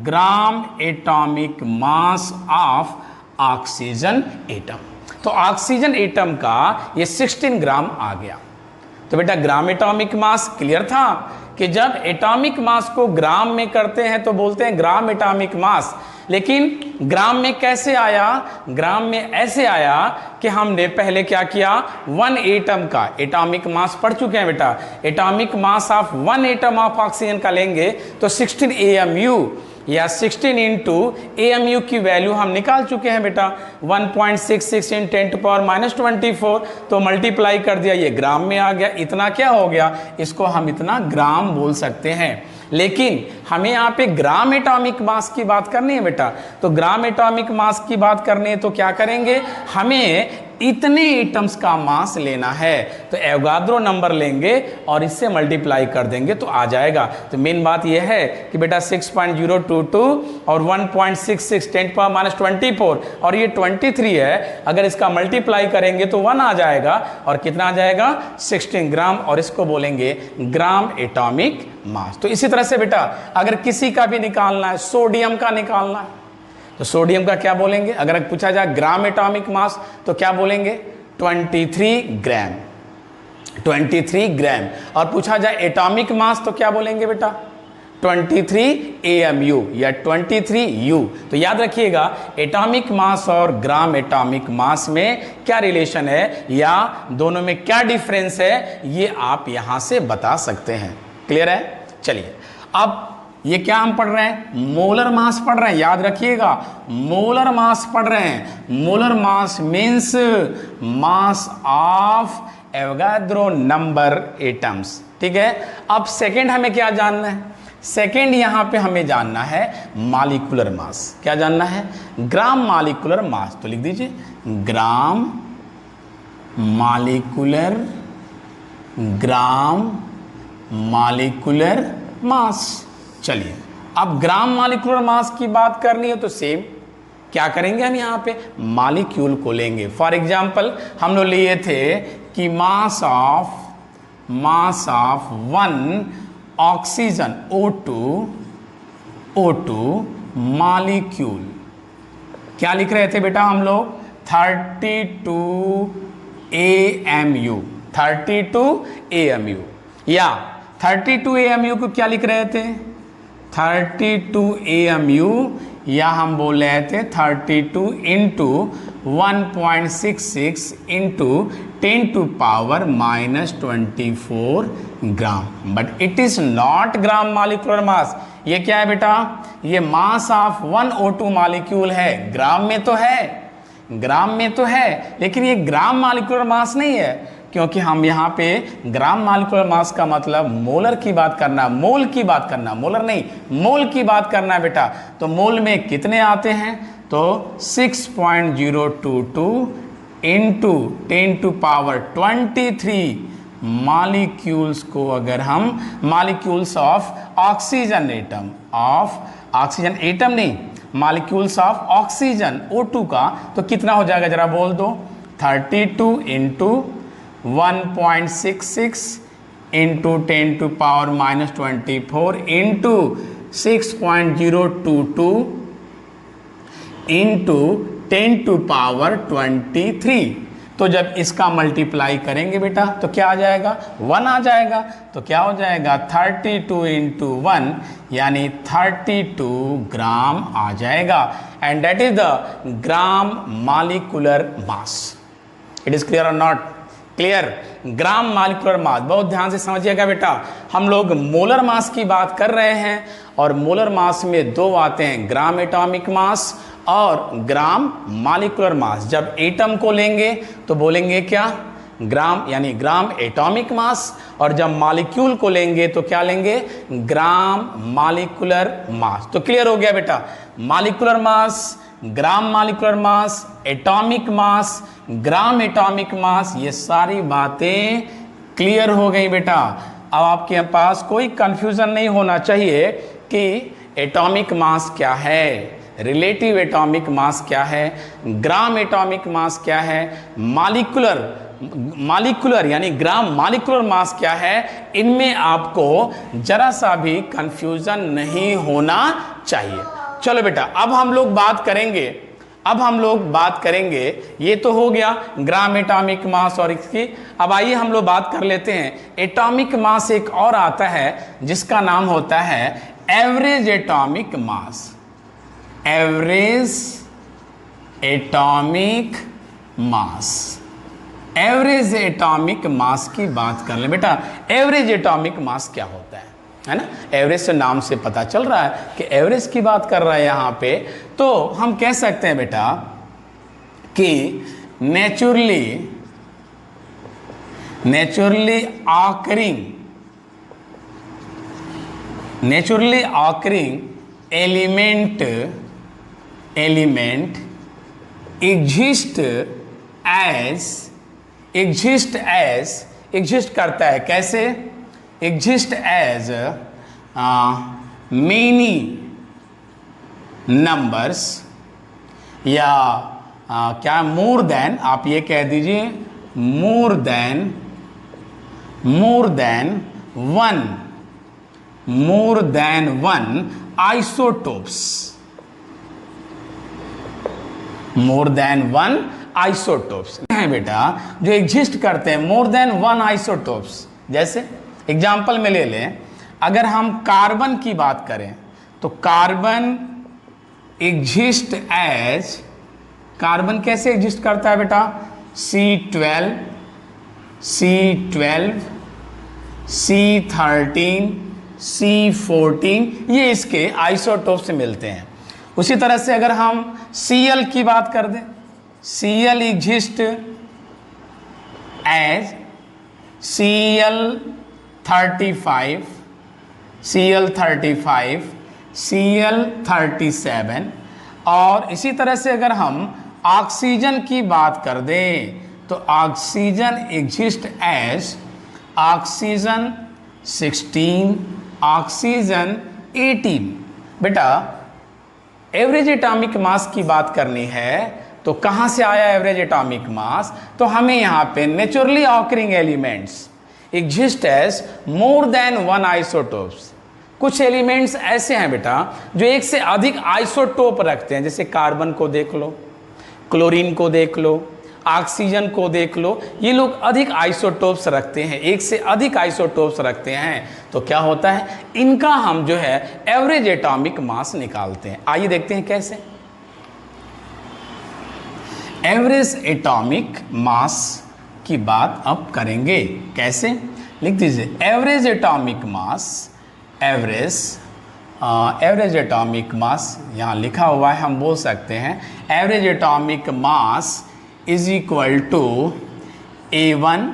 gram atomic mass of oxygen atom. तो ऑक्सीजन एटम का ये 16 ग्राम आ गया। तो बेटा ग्राम एटॉमिक मास क्लियर था कि जब एटॉमिक मास को ग्राम में करते हैं तो बोलते हैं ग्राम एटॉमिक मास, लेकिन ग्राम में कैसे आया, ग्राम में ऐसे आया कि हमने पहले क्या किया 1 एटम का एटॉमिक मास पढ़ चुके हैं बेटा, atomic mass of 1 atom of oxygen का लेंगे तो 16 AMU या 16 इंटू AMU की वैल्यू हम निकाल चुके हैं बेटा 1.66 इन 10 टू पावर -24, तो मल्टीप्लाई कर दिया ये ग्राम में आ गया, इतना क्या हो गया इसको हम इतना ग्राम बोल सकते हैं। लेकिन हमें यहाँ पे ग्राम एटॉमिक मास की बात करनी है बेटा, तो ग्राम एटॉमिक मास की बात करनी है तो क्या करेंगे हमें इतने एटम्स का मास लेना है, तो एवोगाड्रो नंबर लेंगे और इससे मल्टीप्लाई कर देंगे तो आ जाएगा। तो मेन बात यह है कि बेटा 6.022 और 1.66 10 पावर -24 और ये 23 है, अगर इसका मल्टीप्लाई करेंगे तो 1 आ जाएगा, और कितना आ जाएगा 16 ग्राम, और इसको बोलेंगे ग्राम एटॉमिक मास। तो इसी तरह से बेटा अगर किसी का भी निकालना है, सोडियम का निकालना है तो सोडियम का क्या बोलेंगे, अगर पूछा जाए ग्राम एटॉमिक मास तो क्या बोलेंगे 23 ग्राम, 23 ग्राम, और पूछा जाए एटॉमिक मास तो क्या बोलेंगे बेटा 23 AMU या 23 U। तो याद रखिएगा एटॉमिक मास और ग्राम एटॉमिक मास में क्या रिलेशन है या दोनों में क्या डिफरेंस है, ये आप यहां से बता सकते हैं। क्लियर है? चलिए अब ये क्या हम पढ़ रहे हैं, मोलर मास पढ़ रहे हैं, याद रखिएगा मोलर मास पढ़ रहे हैं। Molar mass means mass of Avogadro number atoms, ठीक है। अब सेकंड हमें क्या जानना है, सेकंड यहां पे हमें जानना है मॉलिक्यूलर मास। क्या जानना है, ग्राम मॉलिक्यूलर मास। तो लिख दीजिए ग्राम मॉलिक्यूलर, ग्राम मॉलिक्यूलर मास। चलिए अब ग्राम मॉलिक्यूलर मास की बात करनी है तो सेम क्या करेंगे, हम यहाँ पे मॉलिक्यूल को लेंगे। फॉर एग्जांपल हम लोग लिए थे कि mass of 1 oxygen O2 molecule, क्या लिख रहे थे बेटा हम लोग 32 AMU, 32 AMU, या 32 AMU को क्या लिख रहे थे, 32 AMU, या हम बोल रहे थे 32 into 1.66 into 10 to power -24 gram, but it is not gram molecular mass. ये क्या है बेटा, ये मास ऑफ 1 O2 मॉलिक्यूल है, ग्राम में तो है, ग्राम में तो है, लेकिन ये ग्राम मॉलिक्यूलर मास नहीं है, क्योंकि हम यहाँ पे ग्राम मॉलिक्यूलर मास का मतलब मोलर की बात करना, मोल की बात करना, मोलर नहीं, मोल की बात करना बेटा। तो मोल में कितने आते हैं, तो 6.022 इंटू 10 टू पावर 23 मॉलिक्यूल्स को अगर हम molecules of oxygen atom, of oxygen atom नहीं, मॉलिक्यूल्स ऑफ ऑक्सीजन O2 का, तो कितना हो जाएगा जरा बोल दो, 32 into 1.66 into 10 to power -24 into 6.022 into 10 to power 23। तो जब इसका मल्टीप्लाई करेंगे बेटा तो क्या आ जाएगा, 1 आ जाएगा। तो क्या हो जाएगा, 32 इंटू 1 यानी 32 ग्राम आ जाएगा, and that is the gram molecular mass. It is clear or not clear, gram molecular mass, बहुत ध्यान से समझिएगा बेटा। हम लोग मोलर मास की बात कर रहे हैं, और मोलर मास में दो आते हैं, ग्राम एटॉमिक मास और ग्राम मॉलिक्यूलर मास। जब एटम को लेंगे तो बोलेंगे क्या, ग्राम, यानी ग्राम एटॉमिक मास, और जब मॉलिक्यूल को लेंगे तो क्या लेंगे, ग्राम मॉलिक्यूलर मास। तो क्लियर हो गया बेटा, मॉलिक्यूलर मास, ग्राम मॉलिक्यूलर मास, एटॉमिक मास, ग्राम एटॉमिक मास, ये सारी बातें क्लियर हो गई बेटा। अब आपके पास कोई कंफ्यूजन नहीं होना चाहिए कि एटॉमिक मास क्या है, रिलेटिव एटॉमिक मास क्या है, ग्राम एटॉमिक मास क्या है, मॉलिक्यूलर यानी ग्राम मॉलिक्यूलर मास क्या है, इनमें आपको जरा सा भी कंफ्यूजन नहीं होना चाहिए। चलो बेटा, अब हम लोग बात करेंगे, ये तो हो गया ग्राम एटॉमिक मास और इसकी। अब आइए हम लोग बात कर लेते हैं, एटॉमिक मास एक और आता है जिसका नाम होता है average atomic mass. Average atomic mass, average atomic मास की बात कर ले बेटा। एवरेज एटॉमिक मास क्या होता है ना, एवरेज से नाम से पता चल रहा है कि एवरेज की बात कर रहा है यहाँ पे। तो हम कह सकते हैं बेटा कि नेचुरली ऑकरिंग एलिमेंट एग्जिस्ट करता है, कैसे, एग्जिस्ट एज मेनी नंबर्स, या क्या मोर देन, आप ये कह दीजिए मोर देन वन आइसोटोप्स, मोर देन वन आइसोटोप्स हैं बेटा जो एग्जिस्ट करते हैं, मोर देन वन आइसोटोप्स। जैसे एग्जाम्पल में ले लें, अगर हम कार्बन की बात करें तो कार्बन एग्जिस्ट एज, कार्बन कैसे एग्जिस्ट करता है बेटा, C12, C13, C14, ये इसके आइसोटोप से मिलते हैं। उसी तरह से अगर हम Cl की बात कर दें, Cl exist as Cl35, Cl37, और इसी तरह से अगर हम ऑक्सीजन की बात कर दें तो oxygen exist as oxygen 16, oxygen 18। बेटा एवरेज एटॉमिक मास की बात करनी है तो कहाँ से आया एवरेज एटॉमिक मास, तो हमें यहाँ पे naturally occurring elements exist as more than one isotopes. कुछ एलिमेंट्स ऐसे हैं बेटा जो एक से अधिक आइसोटोप रखते हैं, जैसे कार्बन को देख लो, क्लोरीन को देख लो, ऑक्सीजन को देख लो, ये लोग अधिक आइसोटोप्स रखते हैं, एक से अधिक आइसोटोप्स रखते हैं। तो क्या होता है, इनका हम जो है एवरेज एटॉमिक मास निकालते हैं। आइए देखते हैं कैसे। एवरेज एटॉमिक मास की बात अब करेंगे। कैसे, लिख दीजिए average atomic mass. Average atomic mass यहाँ लिखा हुआ है, हम बोल सकते हैं average atomic mass is equal to A1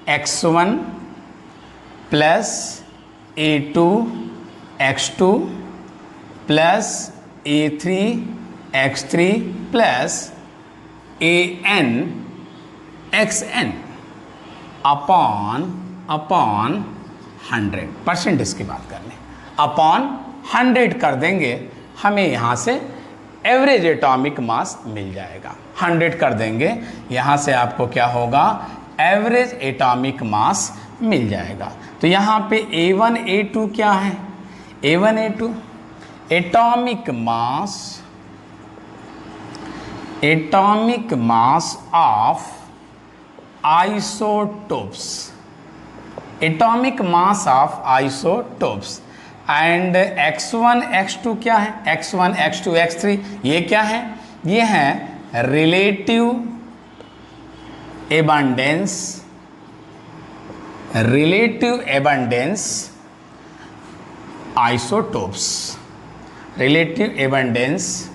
X1 plus A2 X2 plus A3 X3 plus AN XN upon 100%। इसकी बात कर लें, अपॉन 100 कर देंगे, हमें यहाँ से एवरेज एटॉमिक मास मिल जाएगा। 100 कर देंगे, यहाँ से आपको क्या होगा, एवरेज एटॉमिक मास मिल जाएगा। तो यहाँ पे A1 A2 क्या है, A1 A2 atomic mass of isotopes, atomic mass of isotopes. And X1 X2 क्या है, X1 X2 X3 ये क्या है, ये है relative abundance isotopes, relative abundance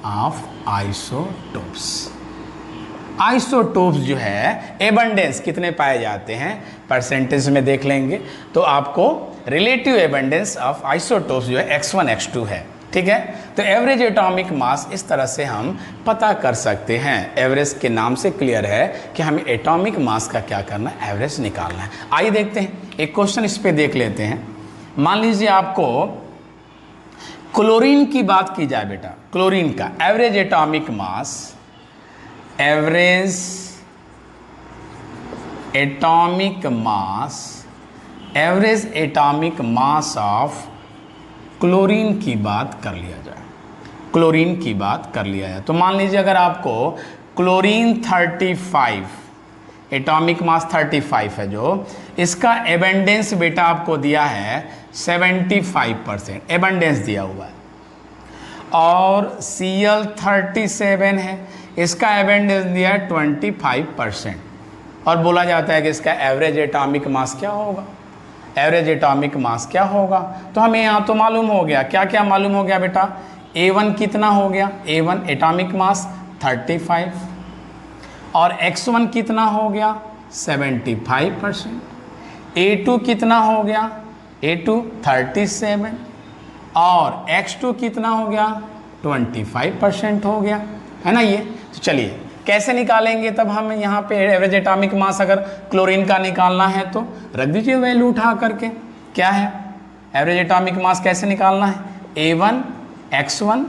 of isotopes. Isotopes जो है एबंडेंस कितने पाए जाते हैं परसेंटेज में देख लेंगे, तो आपको रिलेटिव एबंडेंस ऑफ आइसोटोप्स जो है X1 X2 है। ठीक है, तो एवरेज एटॉमिक मास इस तरह से हम पता कर सकते हैं। एवरेज के नाम से क्लियर है कि हमें एटॉमिक मास का क्या करना है, एवरेज निकालना है। आइए देखते हैं, एक क्वेश्चन इस पे देख लेते हैं। मान लीजिए आपको क्लोरीन की बात की जाए बेटा, क्लोरीन का average atomic mass, average atomic mass of chlorine की बात कर लिया जाए, क्लोरीन की बात कर लिया जाए तो मान लीजिए अगर आपको क्लोरीन 35 एटॉमिक मास 35 है, जो इसका एबंडेंस बेटा आपको दिया है 75%, एबंडेंस दिया हुआ है। और Cl37 है, इसका एबंडेंस दिया है 25%। और बोला जाता है कि इसका एवरेज एटॉमिक मास क्या होगा, एवरेज एटॉमिक मास क्या होगा। तो हमें यहाँ तो मालूम हो गया, क्या क्या मालूम हो गया बेटा, A1 कितना हो गया, A1 एटॉमिक मास 35 और X1 कितना हो गया 75%, A2 कितना हो गया, A2 37 और X2 कितना हो गया 25% हो गया, है ना ये। तो चलिए कैसे निकालेंगे तब हम यहाँ पे एवरेज एटॉमिक मास अगर क्लोरीन का निकालना है तो रख दीजिए वैल्यू उठा करके। क्या है एवरेज एटॉमिक मास, कैसे निकालना है, A1 X1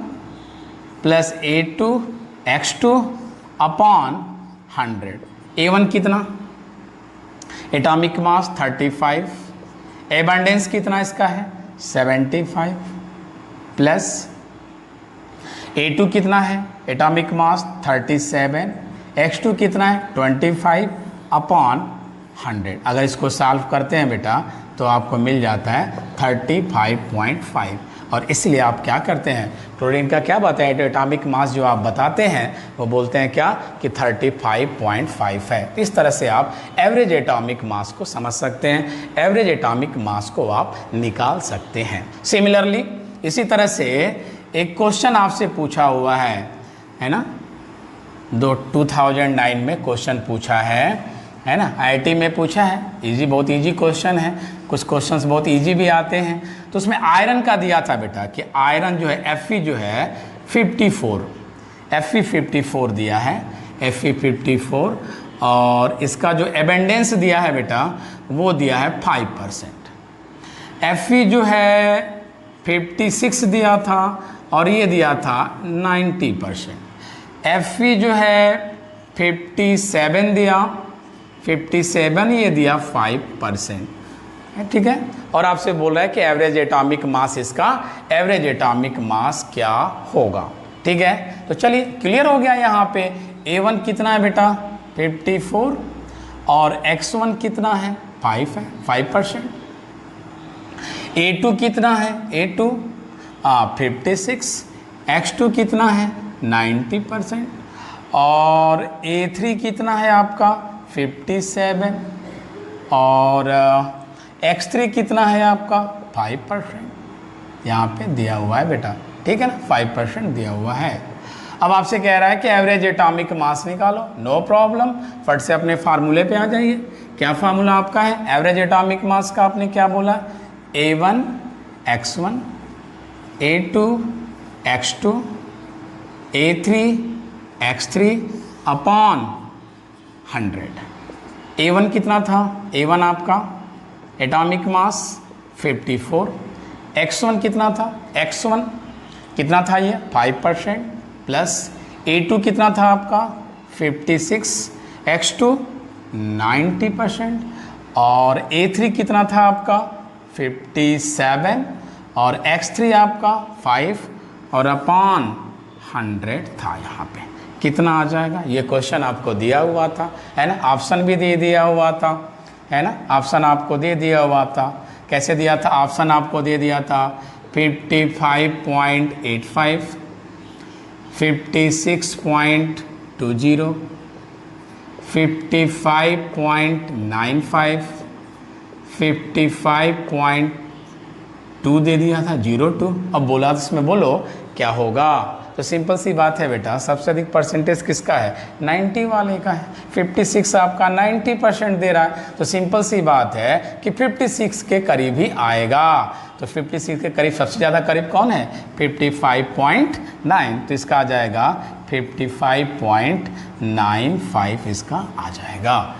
plus A2 X2 upon 100। A1 कितना, एटॉमिक मास 35, एबंडेंस कितना इसका है 75 प्लस A2 कितना है, एटॉमिक मास 37, X2 कितना है 25 अपॉन 100। अगर इसको सॉल्व करते हैं बेटा तो आपको मिल जाता है 35.5। और इसलिए आप क्या करते हैं, क्लोरीन का क्या बताएं, एटॉमिक मास जो आप बताते हैं वो बोलते हैं क्या कि 35.5 है। इस तरह से आप एवरेज एटॉमिक मास को समझ सकते हैं, एवरेज एटॉमिक मास को आप निकाल सकते हैं। सिमिलरली इसी तरह से एक क्वेश्चन आपसे पूछा हुआ है ना, 2009 में क्वेश्चन पूछा है ना, IIT में पूछा है, इजी, बहुत इजी क्वेश्चन है, कुछ क्वेश्चंस बहुत इजी भी आते हैं। तो उसमें आयरन का दिया था बेटा कि आयरन जो है Fe जो है 54, Fe54 दिया है, Fe54, और इसका जो एबंडेंस दिया है बेटा वो दिया है 5%। Fe जो है 56 दिया था और ये दिया था 90%। Fe जो है 57 दिया, 57 ये दिया 5%, ठीक है। और आपसे बोल रहा है कि एवरेज एटॉमिक मास, इसका एवरेज एटॉमिक मास क्या होगा, ठीक है। तो चलिए क्लियर हो गया यहाँ पे A1 कितना है बेटा 54 और X1 कितना है 5 है 5%। A2 कितना है A2 56, X2 कितना है 90% और A3 कितना है आपका 57 और X3 कितना है आपका 5%। यहाँ पे दिया हुआ है बेटा, ठीक है ना, 5% दिया हुआ है। अब आपसे कह रहा है कि एवरेज एटॉमिक मास निकालो, नो प्रॉब्लम, फट से अपने फार्मूले पे आ जाइए। क्या फार्मूला आपका है एवरेज एटॉमिक मास का? आपने क्या बोला A1 X1 A2 X2 A3 X3 upon 100। A1 कितना था? A1 आपका एटॉमिक मास 54। X1 कितना था? X1 कितना था ये 5% प्लस A2 कितना था आपका 56, X2 90% और A3 कितना था आपका 57 और X3 आपका 5 और अपॉन 100 था। यहाँ पे कितना आ जाएगा? ये क्वेश्चन आपको दिया हुआ था, है ना, ऑप्शन भी दे दिया हुआ था, है ना, ऑप्शन आपको दे दिया हुआ था। कैसे दिया था? ऑप्शन आपको दे दिया था 55.85, 56.20, 55.95, 55.2 दे दिया था 02। अब बोला तो इसमें बोलो क्या होगा? तो सिंपल सी बात है बेटा, सबसे अधिक परसेंटेज किसका है? 90 वाले का है। 56 आपका 90% दे रहा है, तो सिंपल सी बात है कि 56 के करीब ही आएगा। तो 56 के करीब सबसे ज़्यादा करीब कौन है? 55.9, तो इसका आ जाएगा 55.95 इसका आ जाएगा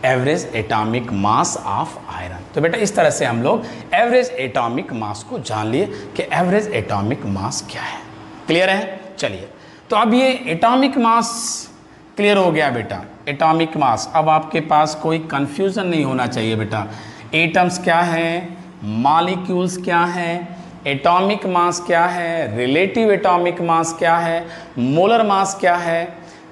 average atomic mass of iron. तो बेटा इस तरह से हम लोग एवरेज एटॉमिक मास को जान लिए कि एवरेज एटॉमिक मास क्या है। क्लियर है? चलिए, तो अब ये एटॉमिक मास क्लियर हो गया बेटा। एटॉमिक मास, अब आपके पास कोई कंफ्यूजन नहीं होना चाहिए बेटा। एटम्स क्या है, मॉलिक्यूल्स क्या है, एटॉमिक मास क्या है, रिलेटिव एटॉमिक मास क्या है, मोलर मास क्या है,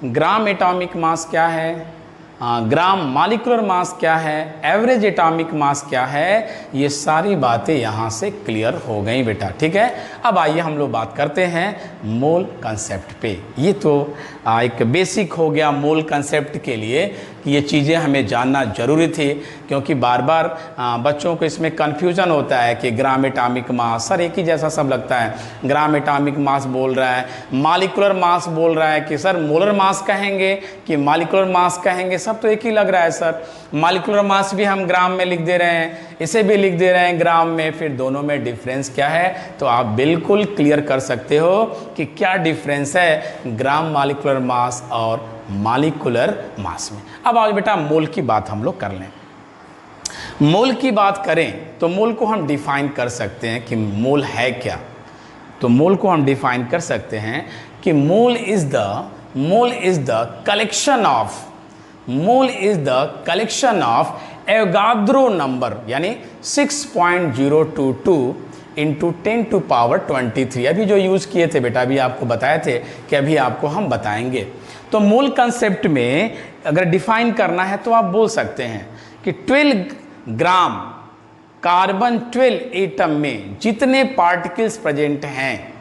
ग्राम एटॉमिक मास क्या है, ग्राम मॉलिक्यूलर मास क्या है, एवरेज एटॉमिक मास क्या है, ये सारी बातें यहाँ से क्लियर हो गई बेटा। ठीक है, अब आइए हम लोग बात करते हैं मोल कंसेप्ट पे। ये तो एक बेसिक हो गया मोल कंसेप्ट के लिए कि ये चीज़ें हमें जानना जरूरी थी, क्योंकि बार बार बच्चों को इसमें कन्फ्यूजन होता है कि ग्राम एटॉमिक मास, सर एक ही जैसा सब लगता है, ग्राम एटॉमिक मास बोल रहा है, मॉलिक्यूलर मास बोल रहा है कि सर मोलर मास कहेंगे कि मॉलिक्यूलर मास कहेंगे, सब तो एक ही लग रहा है सर। मॉलिक्यूलर मास भी हम ग्राम में लिख दे रहे हैं, इसे भी लिख दे रहे हैं ग्राम में, फिर दोनों में डिफरेंस क्या है? तो आप बिल्कुल क्लियर कर सकते हो कि क्या डिफरेंस है ग्राम मॉलिक्यूलर मास और मॉलिक्यूलर मास में। अब आज बेटा मोल की बात हम लोग कर लें। मोल की बात करें तो मोल को हम डिफाइन कर सकते हैं कि मोल है क्या। तो मोल को हम डिफाइन कर सकते हैं कि mole is the collection of Avogadro number, यानी 6.022 इंटू 10⁻23। अभी जो यूज़ किए थे बेटा, अभी आपको बताए थे कि अभी आपको हम बताएंगे। तो मोल कंसेप्ट में अगर डिफाइन करना है तो आप बोल सकते हैं कि 12 ग्राम कार्बन 12 एटम में जितने पार्टिकल्स प्रेजेंट हैं,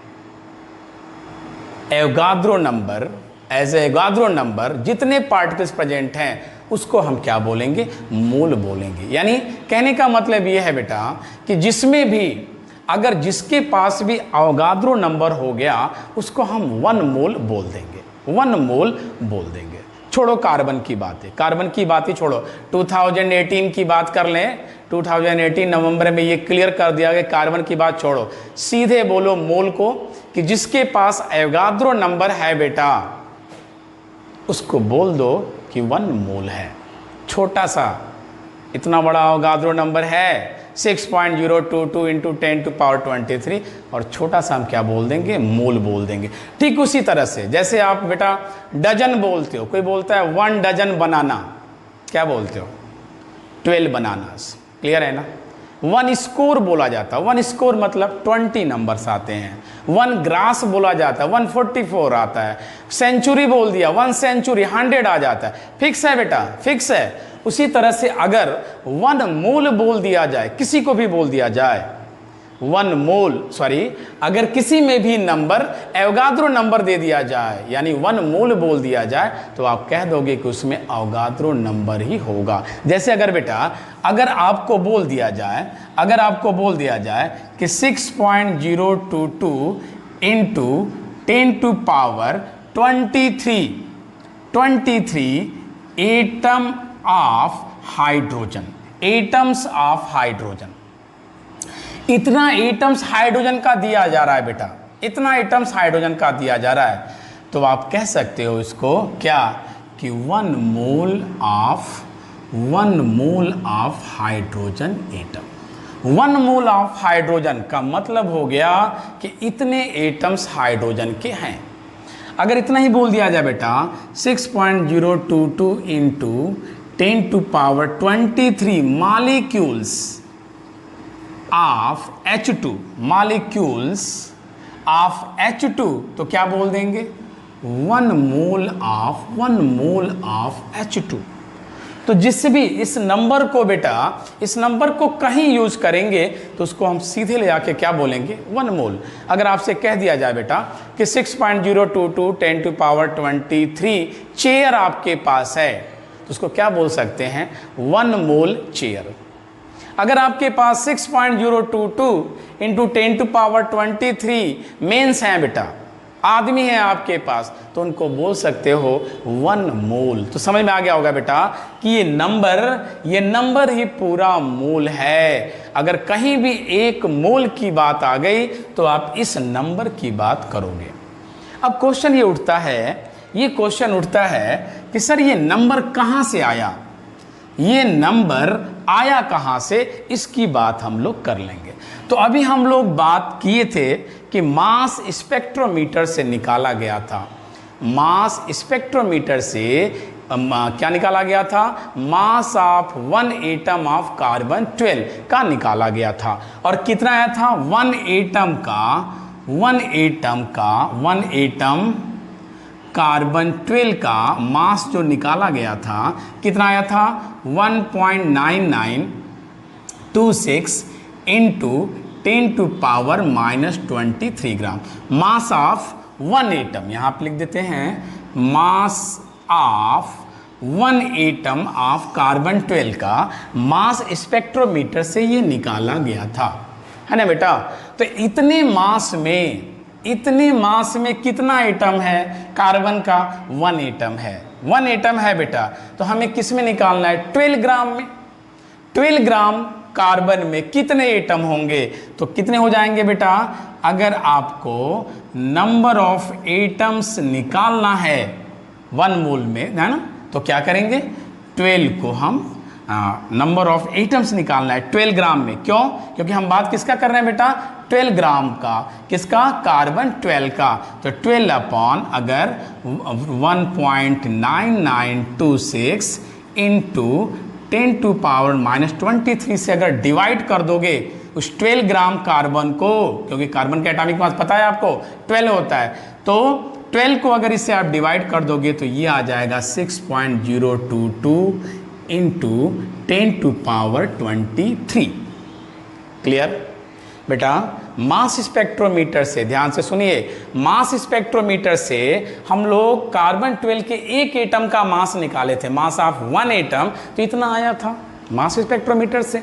Avogadro number, as Avogadro number जितने पार्टिकल्स प्रेजेंट हैं उसको हम क्या बोलेंगे? मोल बोलेंगे। यानी कहने का मतलब ये है बेटा कि जिसमें भी अगर जिसके पास भी एवोगाद्रो नंबर हो गया उसको हम 1 मोल बोल देंगे, 1 मोल बोल देंगे। छोड़ो कार्बन की बातें, कार्बन की बात ही छोड़ो, 2018 की बात कर लें। 2018 नवंबर में ये क्लियर कर दिया गया, कार्बन की बात छोड़ो, सीधे बोलो मोल को कि जिसके पास एवोगाद्रो नंबर है बेटा उसको बोल दो कि 1 मोल है। छोटा सा, इतना बड़ा एवोगाद्रो नंबर है 6.022 इंटू 10⁻23 और छोटा सा हम क्या बोल देंगे? मोल बोल देंगे। ठीक उसी तरह से जैसे आप बेटा डजन बोलते हो, कोई बोलता है 1 डजन बनाना, क्या बोलते हो? 12 बनानास। क्लियर है ना? वन स्कोर बोला जाता है। वन स्कोर मतलब 20 नंबर्स आते हैं। वन ग्रास बोला जाता है, 144 आता है। सेंचुरी बोल दिया, 1 सेंचुरी 100 आ जाता है। फिक्स है बेटा, फिक्स है। उसी तरह से अगर वन मोल बोल दिया जाए, किसी को भी बोल दिया जाए वन मोल, अगर किसी में भी नंबर एवोगाद्रो नंबर दे दिया जाए, यानी वन मोल बोल दिया जाए, तो आप कह दोगे कि उसमें एवोगाद्रो नंबर ही होगा। जैसे अगर बेटा अगर आपको बोल दिया जाए कि 6.022 into 10 to power 23 atom of hydrogen, atoms of hydrogen, इतना एटम्स हाइड्रोजन का दिया जा रहा है बेटा, इतना एटम्स हाइड्रोजन का दिया जा रहा है, तो आप कह सकते हो इसको क्या कि 1 mole of hydrogen atom. 1 mole of hydrogen का मतलब हो गया कि इतने एटम्स हाइड्रोजन के हैं। अगर इतना ही बोल दिया जाए बेटा 6.022 into 10 to power 23 molecules of H2, molecules of H2, तो क्या बोल देंगे 1 मोल ऑफ H2। तो जिस भी इस नंबर को बेटा, इस नंबर को कहीं यूज करेंगे तो उसको हम सीधे ले आके क्या बोलेंगे 1 मोल। अगर आपसे कह दिया जाए बेटा कि 6.022 10 टू पावर 23 चेयर आपके पास है, तो उसको क्या बोल सकते हैं 1 मोल चेयर। अगर आपके पास 6.022 इंटू 10 टू पावर 23 मेंस हैं बेटा, आदमी हैं आपके पास, तो उनको बोल सकते हो 1 मोल। तो समझ में आ गया होगा बेटा कि ये नंबर ही पूरा मोल है। अगर कहीं भी एक मोल की बात आ गई तो आप इस नंबर की बात करोगे। अब क्वेश्चन ये उठता है कि सर ये नंबर कहाँ से आया, ये नंबर आया कहाँ से, इसकी बात हम लोग कर लेंगे। तो अभी हम लोग बात किए थे कि मास स्पेक्ट्रोमीटर से निकाला गया था। मास स्पेक्ट्रोमीटर से क्या निकाला गया था, मास ऑफ 1 एटम ऑफ कार्बन 12 का निकाला गया था। और कितना आया था 1 एटम कार्बन 12 का मास जो निकाला गया था, कितना आया था 1.9926 into 10 to power -23 gram. Mass of 1 atom, यहाँ पे लिख देते हैं mass of 1 atom of carbon 12 का मास स्पेक्ट्रोमीटर से ये निकाला गया था, है ना बेटा। तो इतने मास में कितना एटम है कार्बन का, 1 एटम है, 1 एटम है बेटा। तो हमें किस में निकालना है 12 ग्राम में। 12 ग्राम कार्बन में कितने एटम होंगे, तो कितने हो जाएंगे बेटा, अगर आपको नंबर ऑफ एटम्स निकालना है 1 मोल में, है ना, तो क्या करेंगे 12 को हम नंबर ऑफ एटम्स निकालना है 12 ग्राम में। क्यों, क्योंकि हम बात किसका कर रहे हैं बेटा 12 ग्राम का, किसका कार्बन 12 का। तो 12 अपॉन अगर 1.9926 इंटू 10 टू पावर -23 से अगर डिवाइड कर दोगे उस 12 ग्राम कार्बन को, क्योंकि कार्बन का एटॉमिक मास पता है आपको 12 होता है, तो 12 को अगर इससे आप डिवाइड कर दोगे तो ये आ जाएगा 6.022 इंटू 10 टू पावर 23। क्लियर बेटा। मास स्पेक्ट्रोमीटर से, ध्यान से सुनिए, मास स्पेक्ट्रोमीटर से हम लोग कार्बन 12 के एक एटम का मास निकाले थे, मास ऑफ 1 एटम, तो इतना आया था मास स्पेक्ट्रोमीटर से।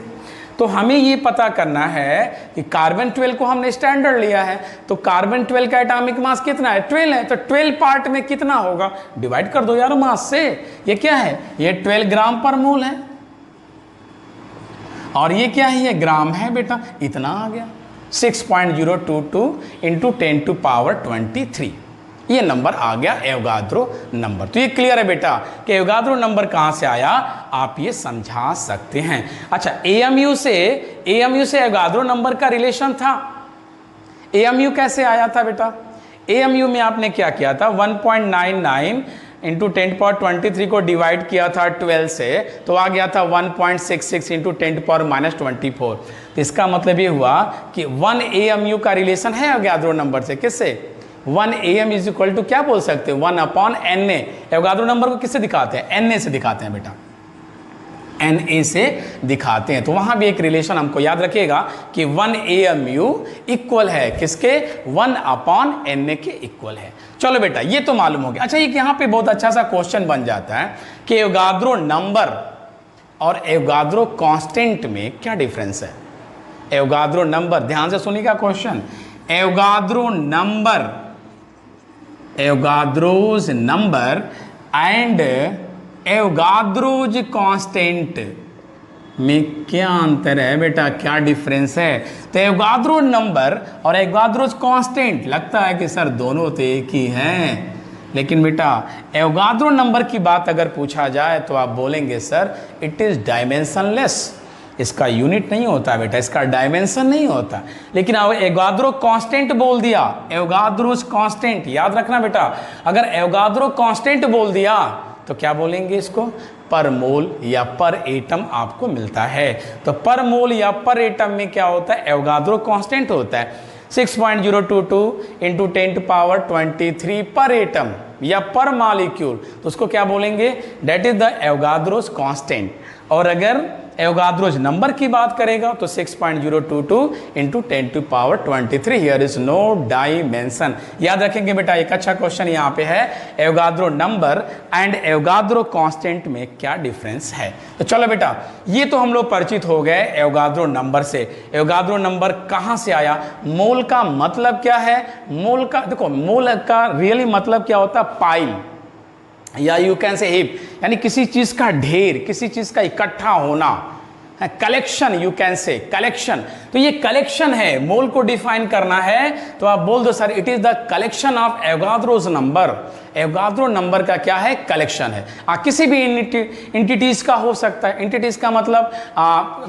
तो हमें ये पता करना है कि कार्बन 12 को हमने स्टैंडर्ड लिया है, तो कार्बन 12 का एटॉमिक मास कितना है 12 है, तो 12 पार्ट में कितना होगा, डिवाइड कर दो यार मास से। ये क्या है, ये 12 ग्राम पर मोल है, और ये क्या है, ये ग्राम है बेटा, इतना आ गया 6.022 इंटू 10 टू पावर 23। ये नंबर आ गया एवोगाद्रो नंबर। तो ये क्लियर है बेटा कि एवोगाद्रो नंबर कहाँ से आया, आप ये समझा सकते हैं। अच्छा, एएमयू से एवोगाद्रो नंबर का रिलेशन था। एएमयू कैसे आया था बेटा, एएमयू में आपने क्या किया था 1.99 इंटू 10⁻23 को डिवाइड किया था 12 से तो आ गया था 1.66 इंटू 10⁻24। तो इसका मतलब ये हुआ कि 1 AMU का रिलेशन है एवोगाद्रो नंबर से। किससे? 1 AM इज इक्वल टू क्या बोल सकते हैं? 1/NA। एवोगाद्रो नंबर को किससे दिखाते हैं? NA से दिखाते हैं बेटा, NA से दिखाते हैं। तो वहां भी एक रिलेशन हमको याद रखिएगा कि 1 AMU इक्वल है किसके? 1/NA के इक्वल है। चलो बेटा ये तो मालूम हो गया। अच्छा एक यहाँ पे बहुत अच्छा सा क्वेश्चन बन जाता है कि एवोगाद्रो नंबर और एवोगाद्रो कांस्टेंट में क्या डिफरेंस है? एवोगाद्रो नंबर, ध्यान से सुनिएगा question. Avogadro number, Avogadro's number and Avogadro's constant में क्या अंतर है बेटा? क्या डिफरेंस है? तो एवोगाद्रो नंबर और एवोगाद्रोज कांस्टेंट, लगता है कि सर दोनों तो एक ही हैं, लेकिन बेटा एवोगाद्रो नंबर की बात अगर पूछा जाए तो आप बोलेंगे सर इट इज डायमेंशनलेस, इसका यूनिट नहीं होता बेटा, इसका डायमेंशन नहीं होता। लेकिन अब एवोगाद्रो कांस्टेंट बोल दिया, एवोगाद्रोज कांस्टेंट, याद रखना बेटा, अगर एवोगाद्रो कांस्टेंट बोल दिया तो क्या बोलेंगे इसको? पर मोल या पर एटम आपको मिलता है। तो पर मोल या पर एटम में क्या होता है? एवोगाद्रो कांस्टेंट होता है 6.022 इंटू 10⁻23 पर एटम या पर मॉलिक्यूल, तो उसको क्या बोलेंगे? That is the Avogadro's constant. और अगर एवोगाद्रोज नंबर की बात करेगा तो 6.022 into 10⁻23। Here is no dimension. याद रखेंगे बेटा, एक अच्छा क्वेश्चन यहाँ पे है, Avogadro number and Avogadro constant में क्या डिफरेंस है। तो चलो बेटा ये तो हम लोग परिचित हो गए एवोगाद्रो नंबर से। एवोगाद्रो नंबर कहाँ से आया? मोल का मतलब क्या है? मोल का देखो, मोल का रियली मतलब क्या होता है? पाइल या यू कैन से हीप, यानी किसी चीज का ढेर, किसी चीज का इकट्ठा होना, collection, you can say collection. तो ये कलेक्शन है, मोल को डिफाइन करना है तो आप बोल दो sir it is the collection of Avogadro's number. Avogadro number का क्या है? कलेक्शन है। किसी भी इंटिटीज का हो सकता है। इंटिटीज का मतलब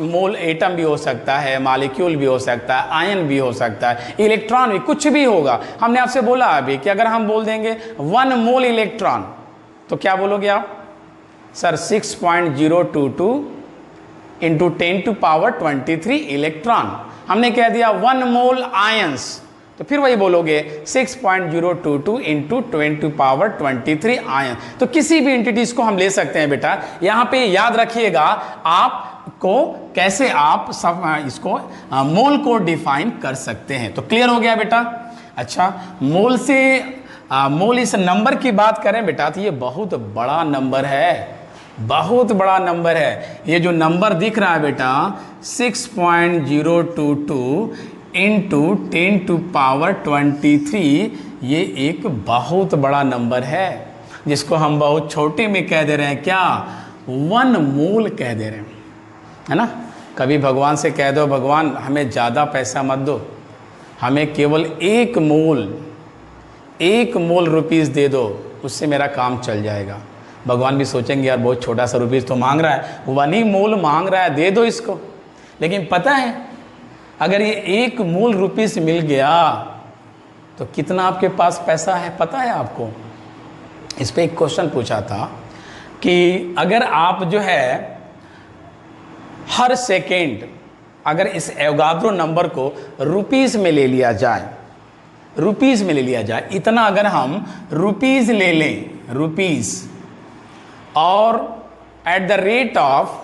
मोल, एटम भी हो सकता है, मॉलिक्यूल भी हो सकता है, आयन भी हो सकता है, इलेक्ट्रॉन भी, कुछ भी होगा। हमने आपसे बोला अभी कि अगर हम बोल देंगे 1 मोल इलेक्ट्रॉन तो क्या बोलोगे आप? Sir 6.022 into 10⁻23 electron. हमने कह दिया 1 मोल आयंस, तो फिर वही बोलोगे 6.022 इंटू 10⁻23 आयन। तो किसी भी इंटिटीज को हम ले सकते हैं बेटा। यहाँ पे याद रखिएगा आपको कैसे आप सब इसको मोल को डिफाइन कर सकते हैं। तो क्लियर हो गया बेटा? अच्छा मोल से मोल इस नंबर की बात करें बेटा तो ये बहुत बड़ा नंबर है, बहुत बड़ा नंबर है। ये जो नंबर दिख रहा है बेटा 6.022 इंटू 10⁻23, ये एक बहुत बड़ा नंबर है जिसको हम बहुत छोटे में कह दे रहे हैं। क्या? 1 मोल कह दे रहे हैं, है ना। कभी भगवान से कह दो भगवान हमें ज़्यादा पैसा मत दो, हमें केवल 1 मोल रुपीज़ दे दो, उससे मेरा काम चल जाएगा। भगवान भी सोचेंगे यार बहुत छोटा सा रुपीज़ तो मांग रहा है, 1 ही मोल मांग रहा है, दे दो इसको। लेकिन पता है अगर ये 1 मोल रुपीज़ मिल गया तो कितना आपके पास पैसा है पता है आपको? इस पे एक क्वेश्चन पूछा था कि अगर आप जो है हर सेकेंड अगर इस एवोगाद्रो नंबर को रुपीज़ में ले लिया जाए, रुपीज़ में ले लिया जाए, इतना अगर हम रुपीज़ ले लें, रुपीज़, और at the rate of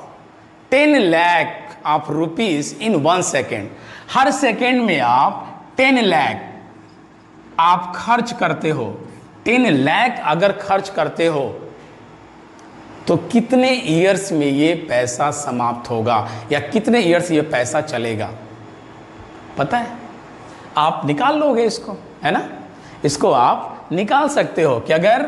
10 lakh of rupees in 1 second, her second में आप 10 लाख आप खर्च करते हो, 10 लाख अगर खर्च करते हो तो कितने ईयर्स में ये पैसा समाप्त होगा या कितने ईयर्स ये पैसा चलेगा पता है? आप निकाल लोगे इसको, है ना। इसको आप निकाल सकते हो कि अगर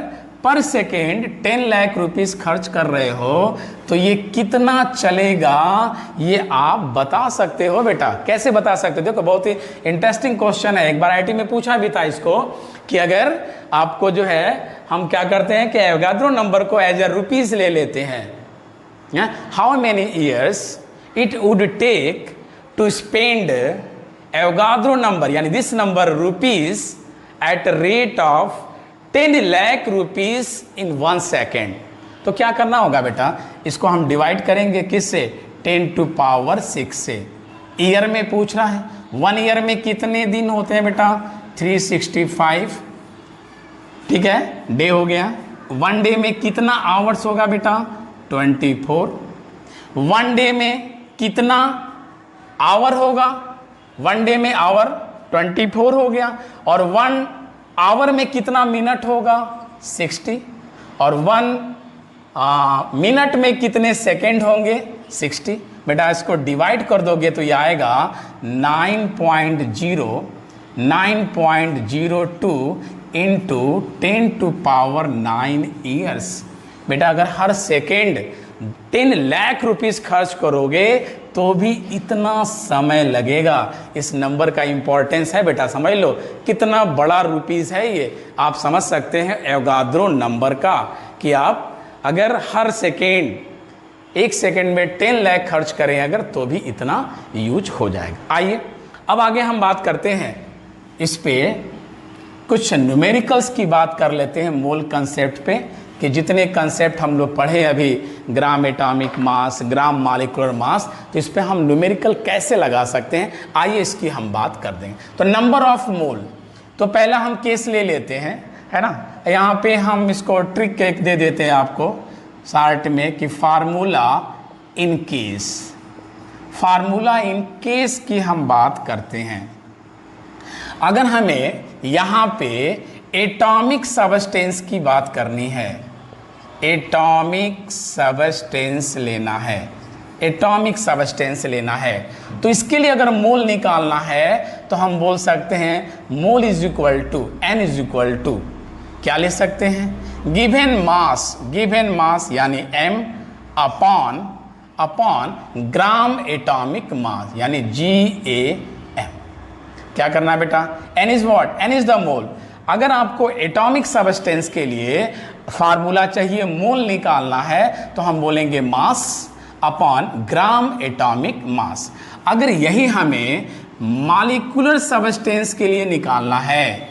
पर सेकेंड 10 लाख रुपीस खर्च कर रहे हो तो ये कितना चलेगा, ये आप बता सकते हो बेटा। कैसे बता सकते हो? देखो बहुत ही इंटरेस्टिंग क्वेश्चन है, एक बार आईटी में पूछा भी था इसको कि अगर आपको जो है हम क्या करते हैं कि एवोगाद्रो नंबर को एज ए रुपीज ले लेते हैं, how many years it would take to spend Avogadro number यानी this number rupees at rate of 10 lakh rupees in 1 second. तो क्या करना होगा बेटा, इसको हम डिवाइड करेंगे किससे, 10 टू पावर 6 से। ईयर में पूछ रहा है, 1 ईयर में कितने दिन होते हैं बेटा, 365, ठीक है, डे हो गया। 1 डे में कितना आवर्स होगा बेटा, 24। 1 डे में कितना आवर होगा, 1 डे में आवर 24 हो गया। और 1 आवर में कितना मिनट होगा, 60। और 1 मिनट में कितने सेकंड होंगे, 60। बेटा इसको डिवाइड कर दोगे तो ये आएगा 9.02 इंटू 10 टू पावर 9 ईयर्स। बेटा अगर हर सेकेंड 10 लाख रुपीस खर्च करोगे तो भी इतना समय लगेगा। इस नंबर का इंपॉर्टेंस है बेटा, समझ लो कितना बड़ा रुपीस है ये। आप समझ सकते हैं एवोगाद्रो नंबर का, कि आप अगर हर सेकेंड 1 सेकेंड में 10 लाख खर्च करें अगर, तो भी इतना यूज हो जाएगा। आइए अब आगे हम बात करते हैं, इस पे कुछ न्यूमेरिकल्स की बात कर लेते हैं मोल कंसेप्ट पे, कि जितने कंसेप्ट हम लोग पढ़े अभी, ग्राम एटॉमिक मास, ग्राम मॉलिक्यूलर मास, तो इस पे हम न्यूमेरिकल कैसे लगा सकते हैं, आइए इसकी हम बात कर देंगे। तो नंबर ऑफ मोल, तो पहला हम केस ले लेते हैं, है ना। यहाँ पे हम इसको ट्रिक एक दे देते हैं आपको शार्ट में, कि formula in case, formula in case की हम बात करते हैं। अगर हमें यहाँ पे एटॉमिक सबस्टेंस की बात करनी है, एटॉमिक सबस्टेंस लेना है, एटॉमिक सबस्टेंस लेना है, तो इसके लिए अगर मोल निकालना है तो हम बोल सकते हैं mole is equal to n is equal to, क्या ले सकते हैं, गिवन मास यानी m upon gram atomic mass यानी GAM। क्या करना है बेटा, n is what, n is the mole. अगर आपको एटॉमिक सबस्टेंस के लिए फार्मूला चाहिए, मोल निकालना है, तो हम बोलेंगे मास अपॉन ग्राम एटॉमिक मास। अगर यही हमें मॉलिक्यूलर सबस्टेंस के लिए निकालना है,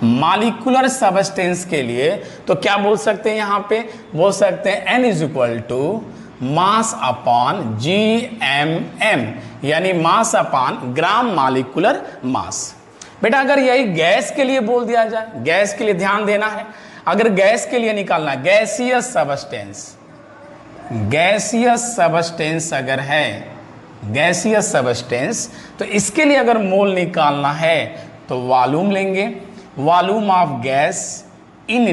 मॉलिक्यूलर सबस्टेंस के लिए, तो क्या बोल सकते हैं, यहाँ पे बोल सकते हैं n is equal to mass upon GMM, यानी मास अपॉन ग्राम मॉलिक्यूलर मास। बेटा अगर यही गैस के लिए बोल दिया जाए, गैस के लिए ध्यान देना है, अगर गैस के लिए निकालना है, गैसियस सबस्टेंस, गैसियस सबस्टेंस अगर है, गैसियस सबस्टेंस, तो इसके लिए अगर मोल निकालना है तो वॉल्यूम लेंगे, volume of gas in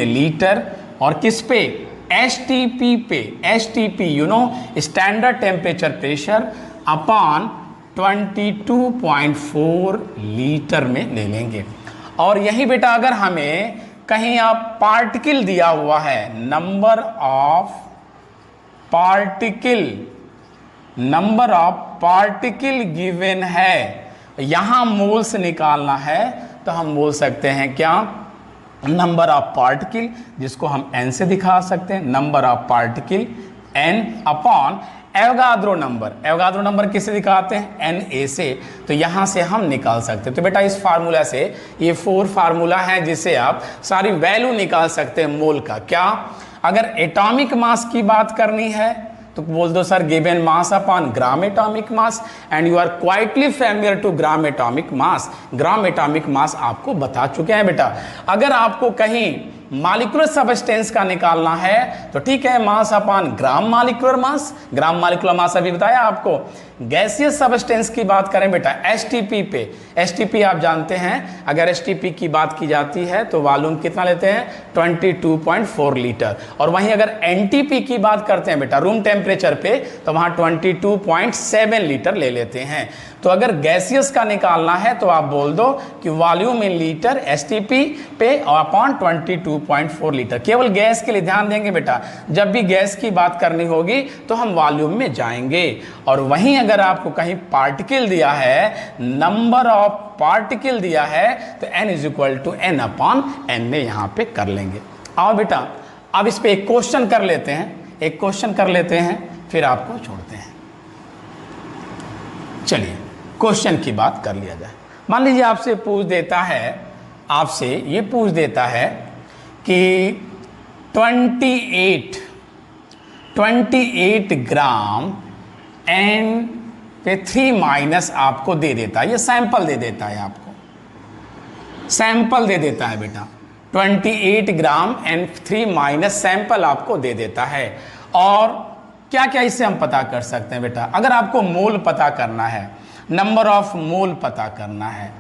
litre, और किस पे, STP पे, STP you know standard temperature pressure upon 22.4 litre में ले लेंगे। और यही बेटा अगर हमें कहीं आप पार्टिकल दिया हुआ है, नंबर ऑफ पार्टिकल गिवन है, यहां मोल्स निकालना है, तो हम बोल सकते हैं क्या, नंबर ऑफ पार्टिकल, जिसको हम n से दिखा सकते हैं, number of particle n upon Avogadro number किससे दिखाते हैं, Na से। तो यहाँ से हम निकाल सकते हैं। तो बेटा इस फार्मूला से, ये 4 फार्मूला है जिससे आप सारी वैल्यू निकाल सकते हैं मोल का। क्या, अगर एटॉमिक मास की बात करनी है तो बोल दो sir given mass upon gram atomic mass, and you are quietly familiar to gram atomic mass. Gram atomic mass आपको बता चुके हैं बेटा। अगर आपको कहीं मॉलिक्यूलर सबस्टेंस का निकालना है तो ठीक है, मास अपॉन ग्राम मॉलिक्यूलर मास, ग्राम मॉलिक्यूलर मास अभी बताया आपको। गैसियस सबस्टेंस की बात करें बेटा STP पे, STP आप जानते हैं, अगर STP की बात की जाती है तो वॉल्यूम कितना लेते हैं, 22.4 लीटर। और वहीं अगर NTP की बात करते हैं बेटा रूम टेम्परेचर पे, तो वहाँ 22.7 लीटर ले लेते हैं। तो अगर गैसियस का निकालना है तो आप बोल दो कि वॉल्यूम इन लीटर STP पे अपॉन 22.4 लीटर। केवल गैस के लिए ध्यान देंगे बेटा, जब भी गैस की बात करनी होगी तो हम वॉल्यूम में जाएंगे। और वहीं अगर आपको कहीं पार्टिकल दिया है, नंबर ऑफ पार्टिकल दिया है, तो n is equal to n upon n में यहाँ पे कर लेंगे। आओ बेटा अब इस पे एक क्वेश्चन कर लेते हैं, फिर आपको छोड़ते हैं। चलिए क्वेश्चन की बात कर लिया जाए। मान लीजिए आपसे पूछ देता है, आपसे ये पूछ देता है कि 28 ग्राम एन पे 3 माइनस आपको दे देता है, ये सैंपल दे देता है, आपको सैंपल दे देता है बेटा। 28 ग्राम एन 3 माइनस सैंपल आपको दे देता है। और क्या क्या इससे हम पता कर सकते हैं बेटा? अगर आपको मोल पता करना है, नंबर ऑफ मोल पता करना है,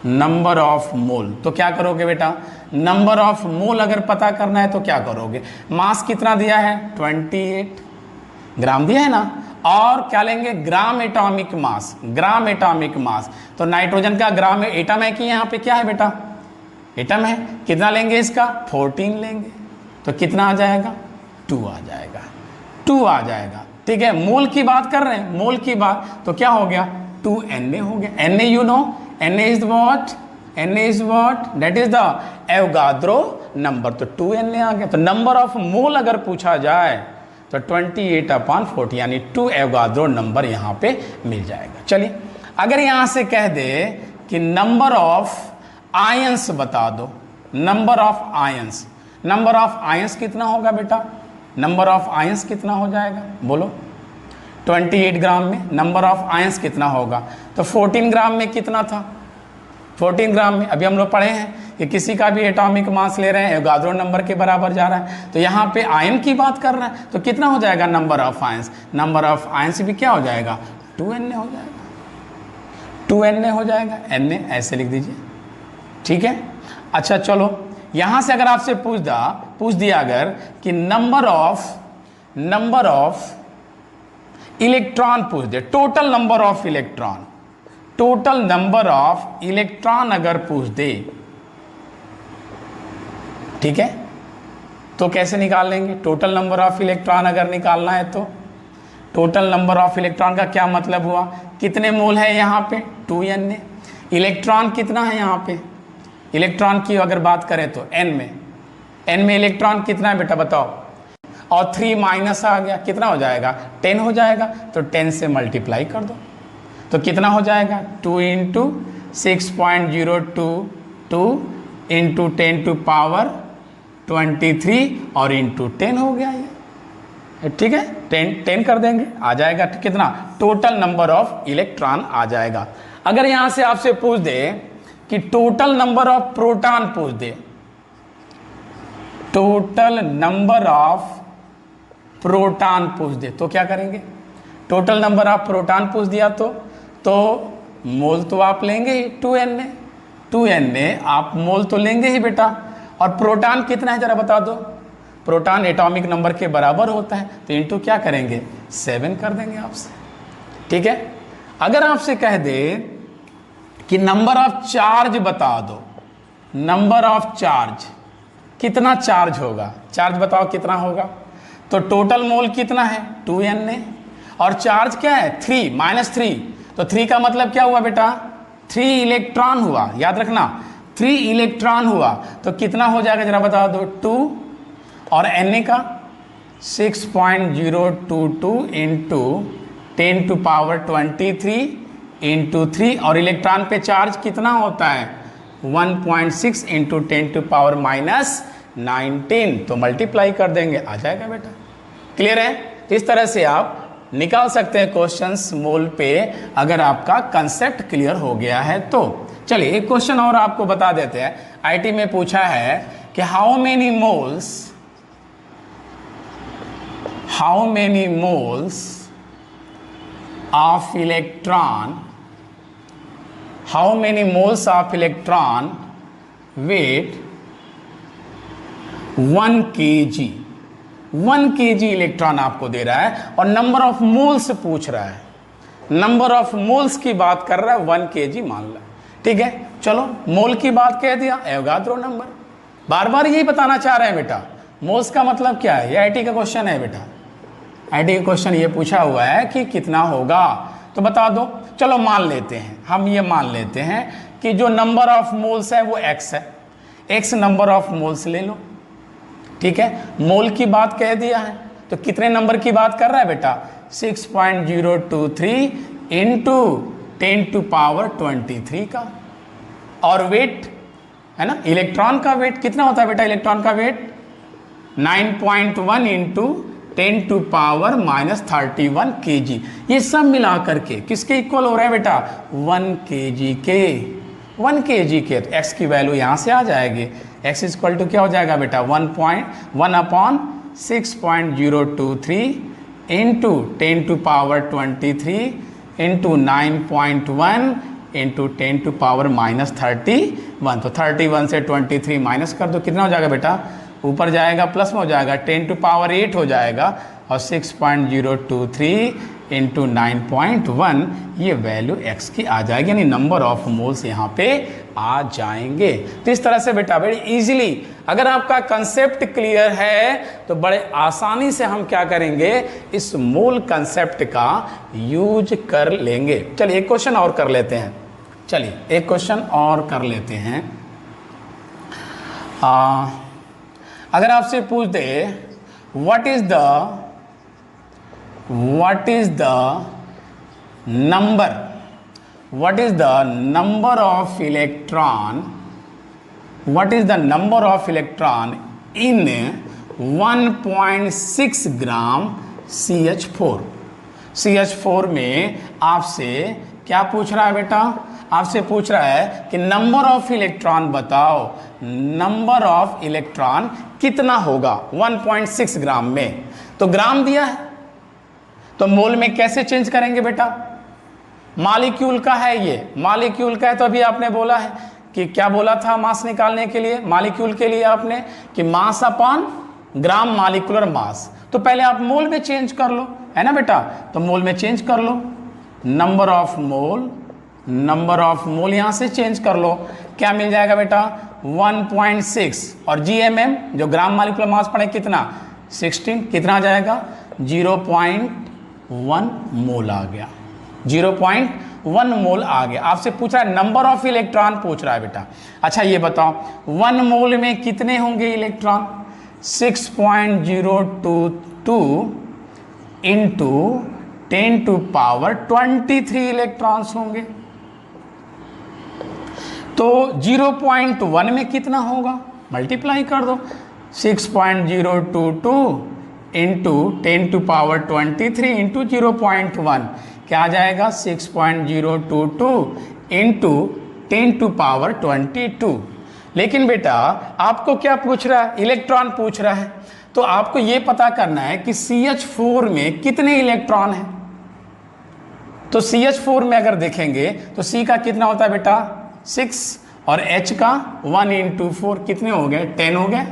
नंबर ऑफ मोल, तो क्या करोगे बेटा? नंबर ऑफ मोल अगर पता करना है तो क्या करोगे? मास कितना दिया है? 28 ग्राम दिया है ना। और क्या लेंगे? ग्राम एटॉमिक मास, ग्राम एटॉमिक मास। तो नाइट्रोजन का ग्राम एटम है कि यहाँ पे क्या है बेटा? एटम है। कितना लेंगे इसका? 14 लेंगे। तो कितना आ जाएगा? 2 आ जाएगा, 2 आ जाएगा। ठीक है, मोल की बात कर रहे हैं, मोल की बात, तो क्या हो गया? 2Na हो गया। Na you know, Na is what? Na is what? That is the Avogadro number. तो 2Na आ गया। तो नंबर ऑफ मोल अगर पूछा जाए तो 28/40 यानी 2 एवोगाद्रो नंबर यहाँ पे मिल जाएगा। चलिए, अगर यहाँ से कह दे कि नंबर ऑफ आयंस बता दो, number of ions, number of ions कितना होगा बेटा? नंबर ऑफ आयंस कितना हो जाएगा? बोलो। 28 ग्राम में नंबर ऑफ आयंस कितना होगा? तो 14 ग्राम में कितना था? 14 ग्राम में अभी हम लोग पढ़े हैं कि किसी का भी एटॉमिक मास ले रहे हैं, एवोगाद्रो नंबर के बराबर जा रहा है। तो यहाँ पे आयन की बात कर रहा है, तो कितना हो जाएगा number of ions? Number of ions भी क्या हो जाएगा? 2Na हो जाएगा, 2Na हो जाएगा। Na ऐसे लिख दीजिए, ठीक है। अच्छा चलो, यहाँ से अगर आपसे पूछ दिया अगर कि नंबर ऑफ इलेक्ट्रॉन पूछ दे, total number of electron, total number of electron अगर पूछ दे, ठीक है, तो कैसे निकाल लेंगे? टोटल नंबर ऑफ इलेक्ट्रॉन अगर निकालना है तो टोटल नंबर ऑफ इलेक्ट्रॉन का क्या मतलब हुआ? कितने मोल है यहाँ पे? 2Na। इलेक्ट्रॉन कितना है यहाँ पे? इलेक्ट्रॉन की अगर बात करें तो n में इलेक्ट्रॉन कितना है बेटा बताओ? और 3 माइनस आ गया, कितना हो जाएगा? 10 हो जाएगा। तो 10 से मल्टीप्लाई कर दो, तो कितना हो जाएगा? 2 × 6.022 × 10⁻23 और इंटू 10 हो गया ये, ठीक है। 10 कर देंगे, आ जाएगा कितना? टोटल नंबर ऑफ इलेक्ट्रॉन आ जाएगा। अगर यहाँ से आपसे पूछ दे कि टोटल नंबर ऑफ प्रोटॉन पूछ दे, टोटल नंबर ऑफ प्रोटॉन पूछ दे, तो क्या करेंगे? टोटल नंबर ऑफ प्रोटॉन पूछ दिया तो मोल तो आप लेंगे ही 2Na आप मोल तो लेंगे ही बेटा। और प्रोटॉन कितना है जरा बता दो? प्रोटॉन एटॉमिक नंबर के बराबर होता है, तो इंटू क्या करेंगे? 7 कर देंगे आपसे, ठीक है। अगर आपसे कह दे कि नंबर ऑफ चार्ज बता दो, नंबर ऑफ चार्ज, कितना चार्ज होगा? चार्ज बताओ कितना होगा? तो टोटल मोल कितना है? 2Na। और चार्ज क्या है? 3 -3। तो 3 का मतलब क्या हुआ बेटा? 3 इलेक्ट्रॉन हुआ, याद रखना 3 इलेक्ट्रॉन हुआ। तो कितना हो जाएगा जरा बता दो? 2। और Na का 6.022 × 10⁻23 × 3। और इलेक्ट्रॉन पे चार्ज कितना होता है? 1.6 × 10⁻⁻19। तो मल्टीप्लाई कर देंगे, आ जाएगा बेटा। क्लियर है? तो इस तरह से आप निकाल सकते हैं क्वेश्चंस मोल पे, अगर आपका कंसेप्ट क्लियर हो गया है तो। चलिए एक क्वेश्चन और आपको बता देते हैं। आईटी में पूछा है कि how many moles of electron weight 1 kg, 1 kg electron आपको दे रहा है और नंबर ऑफ मोल्स पूछ रहा है, नंबर ऑफ मोल्स की बात कर रहा है, 1 kg मान ला, ठीक है। चलो मोल की बात कह दिया, एवोगाद्रो नंबर, बार बार यही बताना चाह रहे हैं बेटा। मोल्स का मतलब क्या है? ये आईटी का क्वेश्चन है बेटा, आईटी का क्वेश्चन ये पूछा हुआ है कि कितना होगा, तो बता दो। चलो मान लेते हैं, हम ये मान लेते हैं कि जो नंबर ऑफ मोल्स है वो x है, x नंबर ऑफ मोल्स ले लो, ठीक है। मोल की बात कह दिया है, तो कितने नंबर की बात कर रहा है बेटा? 6.023 × 10⁻23 का, और वेट है ना, इलेक्ट्रॉन का वेट कितना होता है बेटा, इलेक्ट्रॉन का weight 9.1 into 10 to power -31 kg। ये सब मिला करके किसके इक्वल हो रहा है बेटा, 1 kg के, 1 kg के। तो x की वैल्यू यहाँ से आ जाएगी, x इक्वल टू क्या हो जाएगा बेटा, 1/6.023 into 10 to power 23 into 9.1 into 10 to power -31। तो 31 से 23 माइनस कर दो, कितना हो जाएगा बेटा, ऊपर जाएगा प्लस में हो जाएगा, 10 टू पावर 8 हो जाएगा, और 6.023 इंटू 9.1 ये वैल्यू x की आ जाएगी, यानी नंबर ऑफ मोल्स यहाँ पे आ जाएंगे। तो इस तरह से बेटा बड़ी इजीली, अगर आपका कंसेप्ट क्लियर है तो बड़े आसानी से हम क्या करेंगे, इस मोल कंसेप्ट का यूज कर लेंगे। चलिए एक क्वेश्चन और कर लेते हैं, चलिए एक क्वेश्चन और कर लेते हैं। अगर आपसे पूछ दे what is the number of electron in 1.6 gram CH4 में आपसे क्या पूछ रहा है बेटा, आपसे पूछ रहा है कि नंबर ऑफ इलेक्ट्रॉन बताओ, नंबर ऑफ इलेक्ट्रॉन कितना होगा 1.6 ग्राम में। तो ग्राम दिया है तो मोल में कैसे चेंज करेंगे बेटा, मॉलिक्यूल का है, ये मॉलिक्यूल का है। तो अभी आपने बोला है कि क्या बोला था मास निकालने के लिए, मॉलिक्यूल के लिए आपने कि मास अपॉन ग्राम मॉलिक्यूलर मास। तो पहले आप मोल में चेंज कर लो, है ना बेटा, तो मोल में चेंज कर लो, नंबर ऑफ मोल यहाँ से चेंज कर लो, क्या मिल जाएगा बेटा 1.6, और GMM जो ग्राम मॉलिक्यूलर मास पड़े कितना 16, कितना आ जाएगा 0.1 मोल आ गया, 0.1 मोल आ गया। आपसे पूछ रहा है नंबर ऑफ इलेक्ट्रॉन पूछ रहा है बेटा। अच्छा ये बताओ 1 मोल में कितने होंगे electron, 6.022 into 10 to power 23 electrons होंगे। तो 0.1 में कितना होगा, मल्टीप्लाई कर दो, 6.022 इंटू 10 टू पावर 23 इंटू 0.1 क्या आ जाएगा 6.022 इंटू 10 टू पावर 22। लेकिन बेटा आपको क्या पूछ रहा है, इलेक्ट्रॉन पूछ रहा है, तो आपको ये पता करना है कि CH4 में कितने इलेक्ट्रॉन हैं। तो CH4 में अगर देखेंगे तो C का कितना होता है बेटा 6, और H का 1 इंटू 4 कितने हो गए 10 हो गए।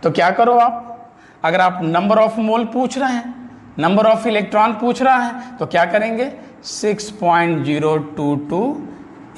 तो क्या करो आप, अगर आप नंबर ऑफ मोल पूछ रहे हैं, नंबर ऑफ इलेक्ट्रॉन पूछ रहा है, तो क्या करेंगे 6.022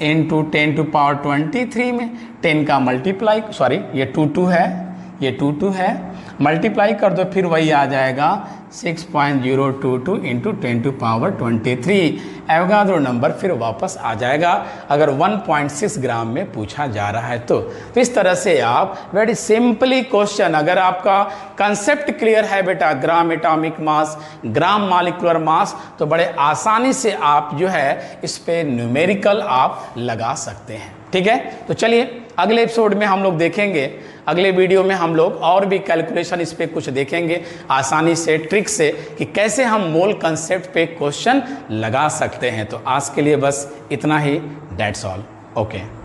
इंटू 10 टू पावर 23 में 10 का मल्टीप्लाई, सॉरी ये 22 है, ये 22 है, मल्टीप्लाई कर दो, फिर वही आ जाएगा 6.022 into 10 to power 23। Avogadro number फिर वापस आ जाएगा अगर 1.6 ग्राम में पूछा जा रहा है। तो इस तरह से आप वेरी सिंपली क्वेश्चन, अगर आपका कंसेप्ट क्लियर है बेटा ग्राम एटॉमिक मास, ग्राम मॉलिक्यूलर मास, तो बड़े आसानी से आप जो है इस पे न्यूमेरिकल आप लगा सकते हैं। ठीक है, तो चलिए अगले एपिसोड में हम लोग देखेंगे, अगले वीडियो में हम लोग और भी कैलकुलेशन इस पे कुछ देखेंगे आसानी से, ट्रिक से, कि कैसे हम मोल कंसेप्ट पे क्वेश्चन लगा सकते हैं। तो आज के लिए बस इतना ही, दैट्स ऑल, ओके।